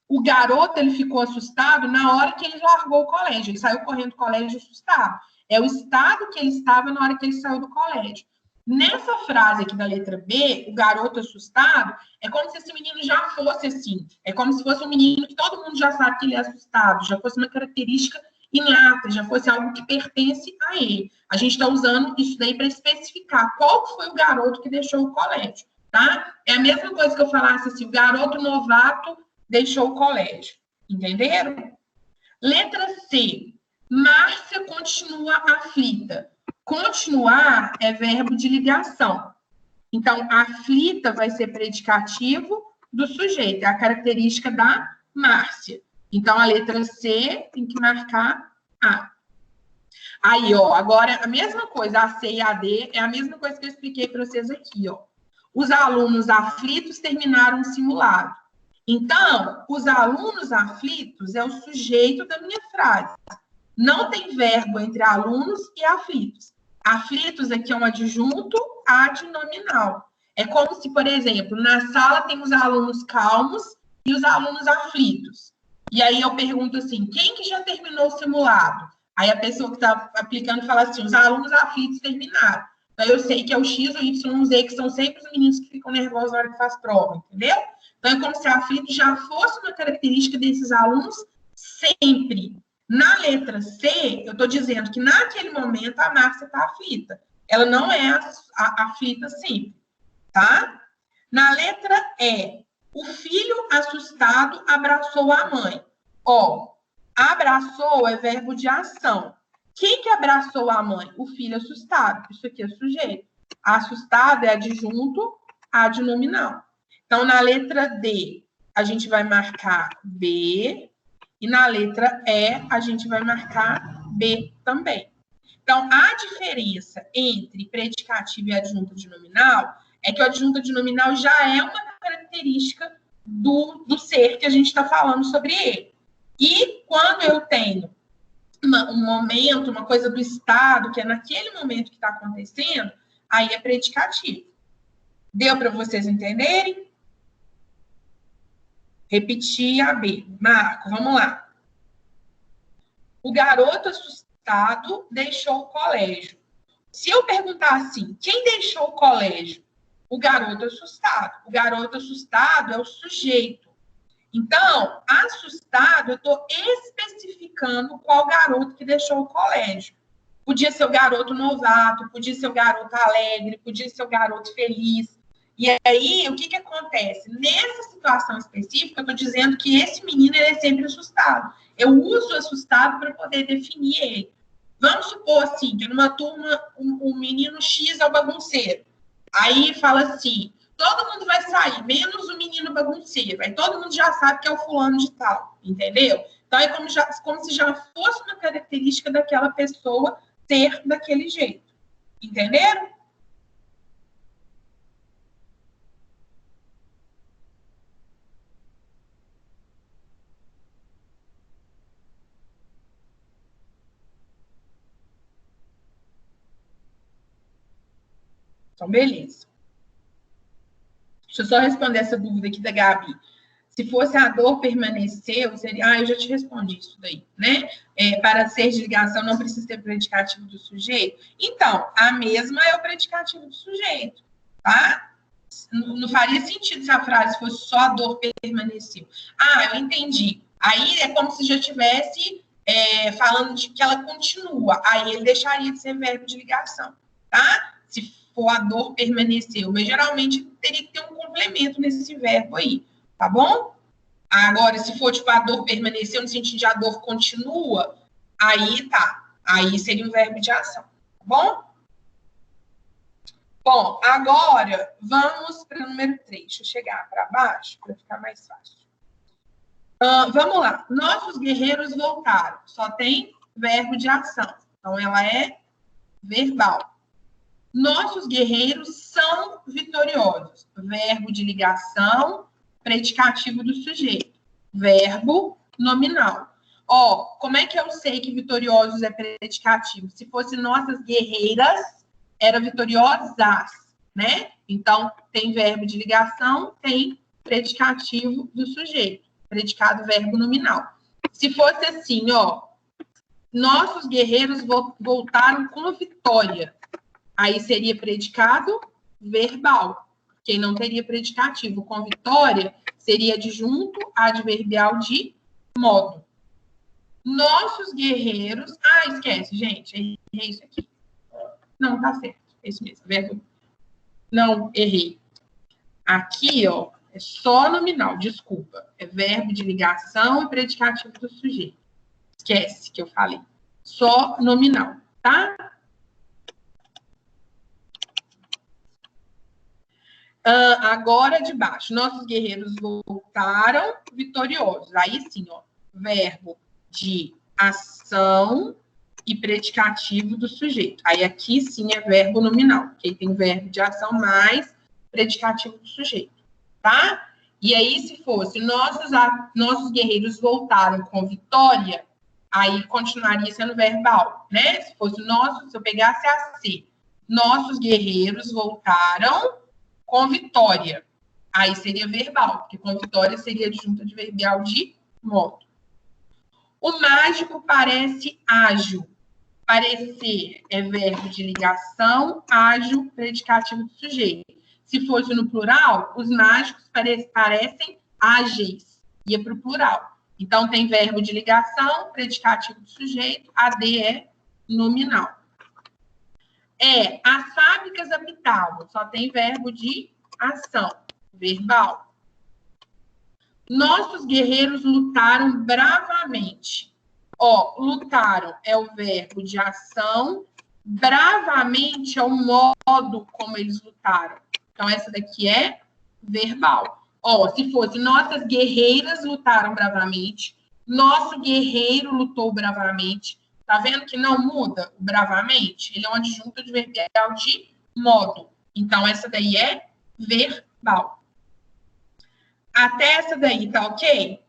o garoto ele ficou assustado na hora que ele largou o colégio. Ele saiu correndo do colégio assustado. É o estado que ele estava na hora que ele saiu do colégio. Nessa frase aqui da letra B, o garoto assustado, é como se esse menino já fosse assim. É como se fosse um menino que todo mundo já sabe que ele é assustado, já fosse uma característica inata, já fosse algo que pertence a ele. A gente está usando isso daí para especificar qual foi o garoto que deixou o colégio, tá? É a mesma coisa que eu falasse assim, o garoto novato deixou o colégio. Entenderam? Letra C. Márcia continua aflita. Continuar é verbo de ligação. Então, aflita vai ser predicativo do sujeito. É a característica da Márcia. Então, a letra C tem que marcar A. Aí, ó, agora a mesma coisa, a C e a D, é a mesma coisa que eu expliquei para vocês aqui, ó. Os alunos aflitos terminaram o simulado. Então, os alunos aflitos é o sujeito da minha frase. Não tem verbo entre alunos e aflitos. Aflitos aqui é um adjunto adnominal. É como se, por exemplo, na sala tem os alunos calmos e os alunos aflitos. E aí eu pergunto assim, quem que já terminou o simulado? Aí a pessoa que está aplicando fala assim, os alunos aflitos terminaram. Então eu sei que é o X, o Y, o Z, que são sempre os meninos que ficam nervosos na hora que faz prova, entendeu? Então é como se aflito já fosse uma característica desses alunos sempre. Na letra C, eu estou dizendo que naquele momento a Márcia está aflita. Ela não é aflita sempre, tá? Na letra E, o filho assustado abraçou a mãe. Ó, abraçou é verbo de ação. Quem que abraçou a mãe? O filho assustado. Isso aqui é sujeito. Assustado é adjunto adnominal. Então, na letra D, a gente vai marcar B. E na letra E, a gente vai marcar B também. Então, a diferença entre predicativo e adjunto adnominal é que o adjunto adnominal já é uma característica do ser que a gente está falando sobre ele. E quando eu tenho um momento, uma coisa do estado, que é naquele momento que está acontecendo, aí é predicativo. Deu para vocês entenderem? Repetir a B. Marco, vamos lá. O garoto assustado deixou o colégio. Se eu perguntar assim, quem deixou o colégio? O garoto assustado. O garoto assustado é o sujeito. Então, assustado, eu estou especificando qual garoto que deixou o colégio. Podia ser o garoto novato, podia ser o garoto alegre, podia ser o garoto feliz. E aí, o que acontece? Nessa situação específica, eu estou dizendo que esse menino ele é sempre assustado. Eu uso assustado para poder definir ele. Vamos supor assim, que numa turma, um menino X é o bagunceiro. Aí fala assim, todo mundo vai sair, menos o menino bagunceiro. Aí todo mundo já sabe que é o fulano de tal, entendeu? Então, é como se já fosse uma característica daquela pessoa ser daquele jeito. Entenderam? Então, beleza. Deixa eu só responder essa dúvida aqui da Gabi. Se fosse a dor permaneceu, seria... Ah, eu já te respondi isso daí, né? Para ser de ligação, não precisa ter predicativo do sujeito. Então, a mesma é o predicativo do sujeito, tá? Não faria sentido se a frase fosse só a dor permaneceu. Ah, eu entendi. Aí é como se já tivesse falando de que ela continua. Aí ele deixaria de ser verbo de ligação, tá? Se for a dor permaneceu. Mas geralmente teria que ter um complemento nesse verbo aí. Tá bom? Agora, se for, tipo, a dor permaneceu no sentido de a dor continua, aí tá. Aí seria um verbo de ação, tá bom? Bom, agora vamos para o número 3. Deixa eu chegar para baixo para ficar mais fácil. Vamos lá. Nossos guerreiros voltaram. Só tem verbo de ação. Então, ela é verbal. Nossos guerreiros são vitoriosos. Verbo de ligação, predicativo do sujeito. Verbo nominal. Ó, como é que eu sei que vitoriosos é predicativo? Se fosse nossas guerreiras, era vitoriosas, né? Então, tem verbo de ligação, tem predicativo do sujeito. Predicado verbo nominal. Se fosse assim, ó, nossos guerreiros voltaram com vitória. Aí seria predicado verbal, que não teria predicativo. Com vitória, seria adjunto adverbial de modo. Nossos guerreiros... Ah, esquece, gente. Errei isso aqui. Não, tá certo. É isso mesmo. Verbo... Não, errei. Aqui, ó, é só nominal, desculpa. É verbo de ligação e predicativo do sujeito. Esquece que eu falei. Só nominal, tá? Agora de baixo. Nossos guerreiros voltaram vitoriosos. Aí sim, ó. Verbo de ação e predicativo do sujeito. Aí aqui sim é verbo nominal, porque aí tem verbo de ação mais predicativo do sujeito, tá? E aí, se fosse nossos guerreiros voltaram com vitória, aí continuaria sendo verbal, né? Se fosse se eu pegasse a C, nossos guerreiros voltaram com vitória, aí seria verbal, porque com vitória seria adjunto adverbial de modo. O mágico parece ágil. Parecer é verbo de ligação, ágil, predicativo do sujeito. Se fosse no plural, os mágicos parecem ágeis. Ia para o plural. Então, tem verbo de ligação, predicativo do sujeito, AD é nominal. As fábricas apitavam. Só tem verbo de ação, verbal. Nossos guerreiros lutaram bravamente. Ó, lutaram é o verbo de ação, bravamente é o modo como eles lutaram. Então, essa daqui é verbal. Ó, se fosse nossas guerreiras lutaram bravamente, nosso guerreiro lutou bravamente. Tá vendo que não muda o bravamente? Ele é um adjunto adverbial de modo. Então, essa daí é verbal. Até essa daí, tá ok?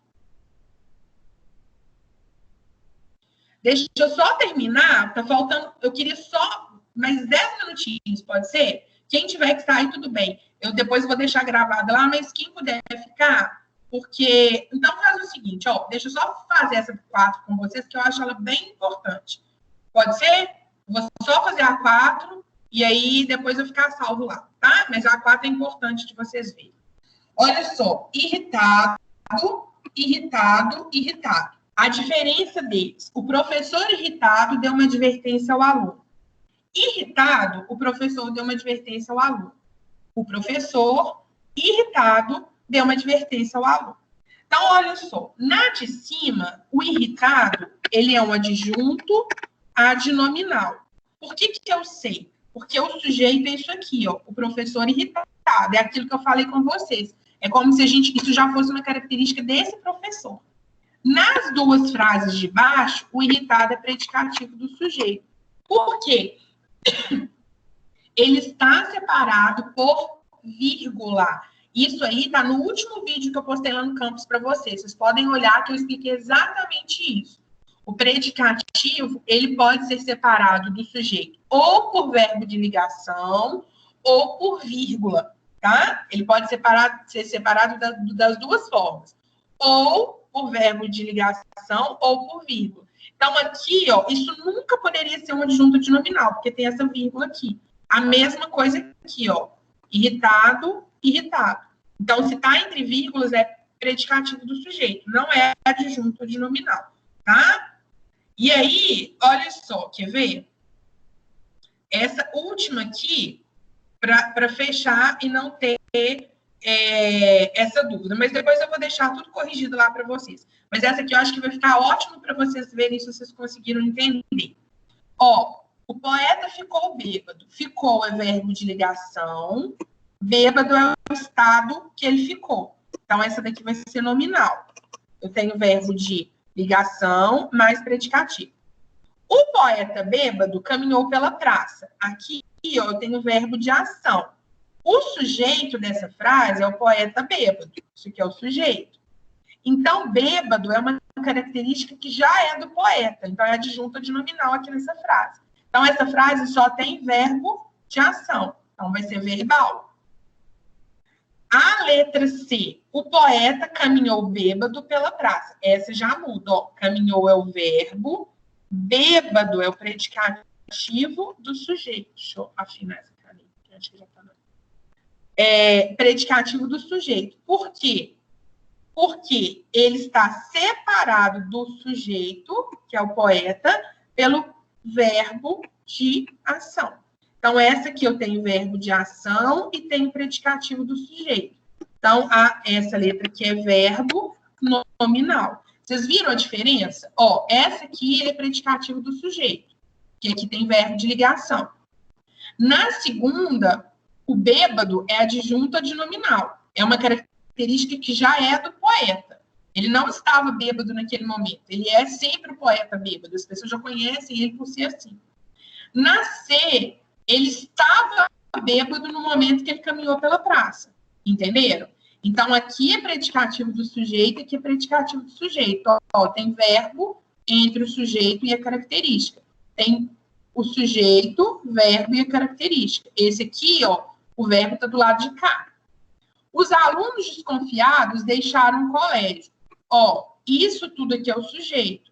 Deixa eu só terminar, tá faltando, eu queria só mais 10 minutinhos, pode ser? Quem tiver que sair, tudo bem. Eu depois vou deixar gravado lá, mas quem puder ficar, porque... Então, faz o seguinte, ó, deixa eu só fazer essa 4 com vocês, que eu acho ela bem importante. Pode ser? Vou só fazer a 4, e aí depois eu ficar salvo lá, tá? Mas a 4 é importante de vocês verem. Olha só, irritado, irritado, irritado. A diferença deles, o professor irritado deu uma advertência ao aluno. Irritado, o professor deu uma advertência ao aluno. O professor irritado deu uma advertência ao aluno. Então, olha só, na de cima, o irritado, ele é um adjunto adnominal. Por que eu sei? Porque o sujeito é isso aqui, ó, o professor irritado, é aquilo que eu falei com vocês. É como se isso já fosse uma característica desse professor. Nas duas frases de baixo, o irritado é predicativo do sujeito. Por quê? Ele está separado por vírgula. Isso aí está no último vídeo que eu postei lá no campus para vocês. Vocês podem olhar que eu expliquei exatamente isso. O predicativo, ele pode ser separado do sujeito ou por verbo de ligação ou por vírgula, tá? Ele pode ser separado das duas formas. Ou por verbo de ligação ou por vírgula. Então, aqui, ó, isso nunca poderia ser um adjunto adnominal, porque tem essa vírgula aqui. A mesma coisa aqui, ó. Irritado, irritado. Então, se tá entre vírgulas, é predicativo do sujeito, não é adjunto adnominal, tá? E aí, olha só, quer ver? Essa última aqui, para fechar e não ter essa dúvida. Mas depois eu vou deixar tudo corrigido lá para vocês. Mas essa aqui eu acho que vai ficar ótimo para vocês verem se vocês conseguiram entender. Ó, o poeta ficou bêbado. Ficou é verbo de ligação. Bêbado é o estado que ele ficou. Então, essa daqui vai ser nominal. Eu tenho verbo de ligação mais predicativo. O poeta bêbado caminhou pela praça. Aqui, ó, eu tenho verbo de ação. O sujeito dessa frase é o poeta bêbado. Isso aqui é o sujeito. Então, bêbado é uma característica que já é do poeta. Então, é adjunta de nominal aqui nessa frase. Então, essa frase só tem verbo de ação. Então, vai ser verbal. A letra C. O poeta caminhou bêbado pela praça. Essa já muda. Ó. Caminhou é o verbo. Bêbado é o predicativo do sujeito. Deixa eu afinar essa caneta. Acho que já tá. Predicativo do sujeito. Por quê? Porque ele está separado do sujeito, que é o poeta, pelo verbo de ação. Então, essa aqui eu tenho verbo de ação e tenho predicativo do sujeito. Então, essa letra aqui é verbo nominal. Vocês viram a diferença? Ó, essa aqui é predicativo do sujeito, que aqui tem verbo de ligação. Na segunda, o bêbado é adjunta de nominal. É uma característica que já é do poeta. Ele não estava bêbado naquele momento. Ele é sempre o poeta bêbado. As pessoas já conhecem ele por ser assim. Na C, ele estava bêbado no momento que ele caminhou pela praça. Entenderam? Então, aqui é predicativo do sujeito, aqui é predicativo do sujeito. Ó, tem verbo entre o sujeito e a característica. Tem o sujeito, verbo e a característica. Esse aqui, ó, o verbo está do lado de cá. Os alunos desconfiados deixaram o colégio. Ó, isso tudo aqui é o sujeito.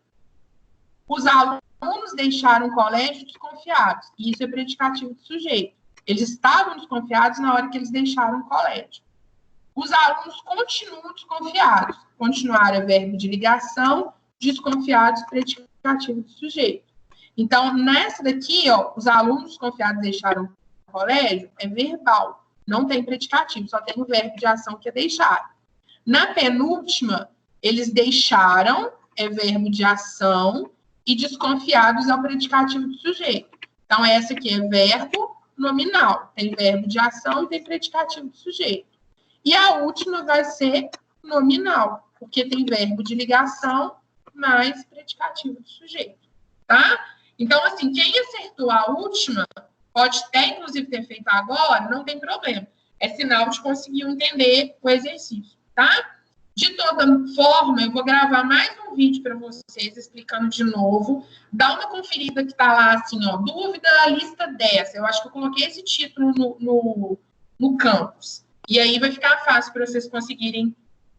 Os alunos deixaram o colégio desconfiados. Isso é predicativo do sujeito. Eles estavam desconfiados na hora que eles deixaram o colégio. Os alunos continuam desconfiados. Continuar é verbo de ligação, desconfiados, predicativo do sujeito. Então, nessa daqui, ó, os alunos desconfiados deixaram o colégio, é verbal. Não tem predicativo, só tem o verbo de ação que é deixar. Na penúltima, eles deixaram, é verbo de ação, e desconfiados é o predicativo do sujeito. Então, essa aqui é verbo nominal. Tem verbo de ação e tem predicativo do sujeito. E a última vai ser nominal, porque tem verbo de ligação mais predicativo do sujeito. Tá? Então, assim, quem acertou a última, pode até, inclusive, ter feito agora, não tem problema. É sinal de conseguir entender o exercício, tá? De toda forma, eu vou gravar mais um vídeo para vocês, explicando de novo. Dá uma conferida que tá lá, assim, ó, dúvida, lista 10. Eu acho que eu coloquei esse título no campus. E aí vai ficar fácil para vocês conseguirem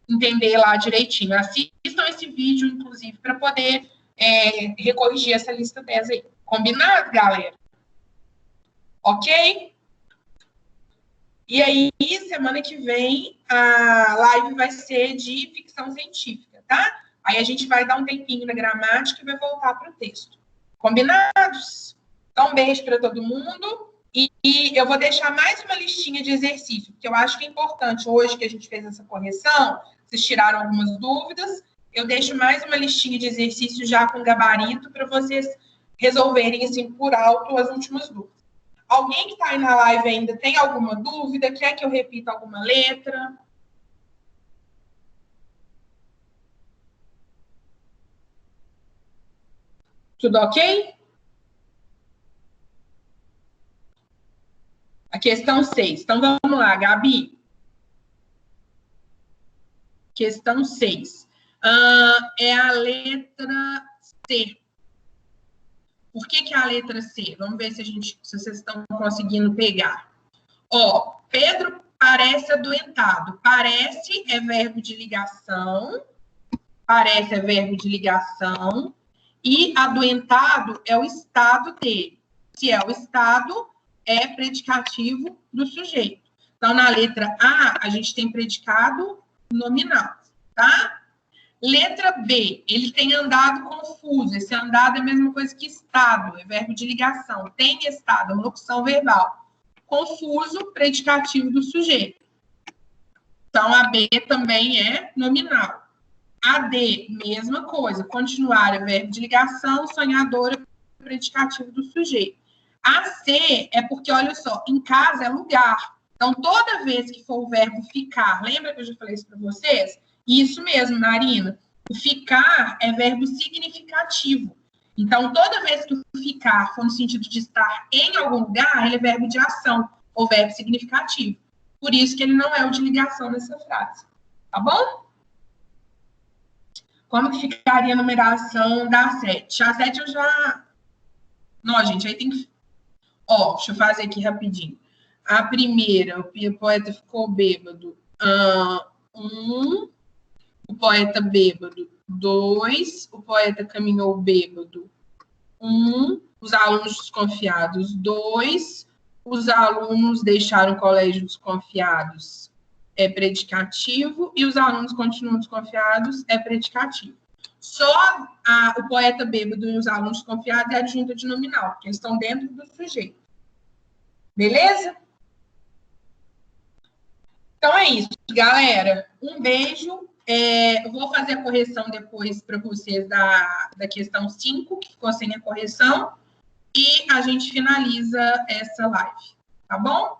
entender lá direitinho. Assistam esse vídeo, inclusive, para poder recorrigir essa lista 10 aí. Combinado, galera? Ok? E aí, semana que vem, a live vai ser de ficção científica, tá? Aí a gente vai dar um tempinho na gramática e vai voltar para o texto. Combinados? Então, um beijo para todo mundo. E eu vou deixar mais uma listinha de exercício, porque eu acho que é importante, hoje que a gente fez essa correção, vocês tiraram algumas dúvidas, eu deixo mais uma listinha de exercícios já com gabarito para vocês resolverem, assim, por alto as últimas dúvidas. Alguém que está aí na live ainda tem alguma dúvida? Quer que eu repita alguma letra? Tudo ok? A questão 6. Então, vamos lá, Gabi. Questão 6. É a letra C. Por que é a letra C? Vamos ver se vocês estão conseguindo pegar. Ó, Pedro parece adoentado. Parece é verbo de ligação. Parece é verbo de ligação. E adoentado é o estado dele. Se é o estado, é predicativo do sujeito. Então, na letra A, a gente tem predicado nominal, tá? Letra B, ele tem andado confuso. Esse andado é a mesma coisa que estado, é verbo de ligação. Tem estado, é uma opção verbal. Confuso, predicativo do sujeito. Então, a B também é nominal. A D, mesma coisa. Continuar é verbo de ligação, sonhador é predicativo do sujeito. A C é porque, olha só, em casa é lugar. Então, toda vez que for o verbo ficar, lembra que eu já falei isso para vocês? Isso mesmo, Marina. O ficar é verbo significativo. Então, toda vez que o ficar for no sentido de estar em algum lugar, ele é verbo de ação ou verbo significativo. Por isso que ele não é o de ligação nessa frase. Tá bom? Como que ficaria a numeração da 7? A 7 eu já... Não, gente, aí tem que... Ó, deixa eu fazer aqui rapidinho. A primeira, o poeta ficou bêbado. 1. O poeta bêbado. 2. O poeta caminhou bêbado. 1. Os alunos desconfiados. 2. Os alunos deixaram o colégio desconfiados. É predicativo. E os alunos continuam desconfiados. É predicativo. Só o poeta bêbado e os alunos desconfiados é adjunta de nominal, porque eles estão dentro do sujeito. Beleza? Então é isso, galera. Um beijo. Eu vou fazer a correção depois para vocês da questão 5, que ficou sem a correção. E a gente finaliza essa live. Tá bom?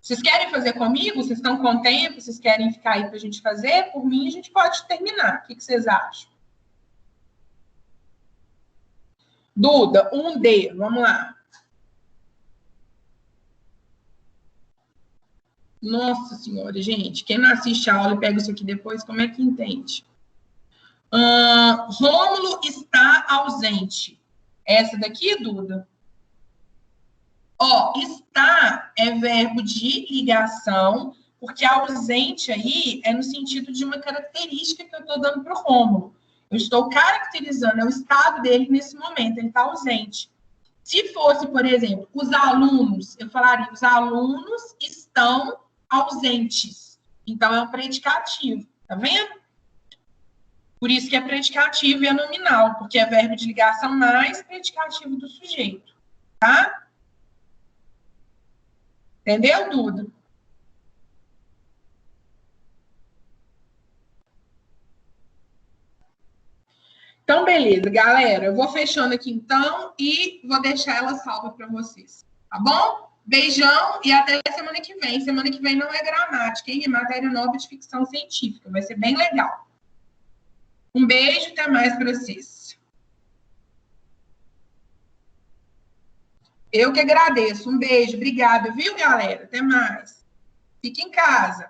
Vocês querem fazer comigo? Vocês estão com tempo? Vocês querem ficar aí para a gente fazer? Por mim, a gente pode terminar. O que vocês acham? Duda, 1D. Vamos lá. Nossa senhora, gente, quem não assiste a aula e pega isso aqui depois, como é que entende? Rômulo está ausente. Essa daqui, Duda? Ó, está é verbo de ligação, porque ausente aí é no sentido de uma característica que eu estou dando para o Rômulo. Eu estou caracterizando, é o estado dele nesse momento, ele está ausente. Se fosse, por exemplo, os alunos, eu falaria, os alunos estão ausentes. Então, é um predicativo, tá vendo? Por isso que é predicativo e é nominal, porque é verbo de ligação mais predicativo do sujeito, tá? Entendeu, Duda? Então, beleza, galera. Eu vou fechando aqui, então, e vou deixar ela salva para vocês, tá bom? Beijão e até semana que vem. Semana que vem não é gramática, hein? É matéria nova de ficção científica. Vai ser bem legal. Um beijo, até mais para vocês. Eu que agradeço. Um beijo, obrigada, viu, galera? Até mais. Fique em casa.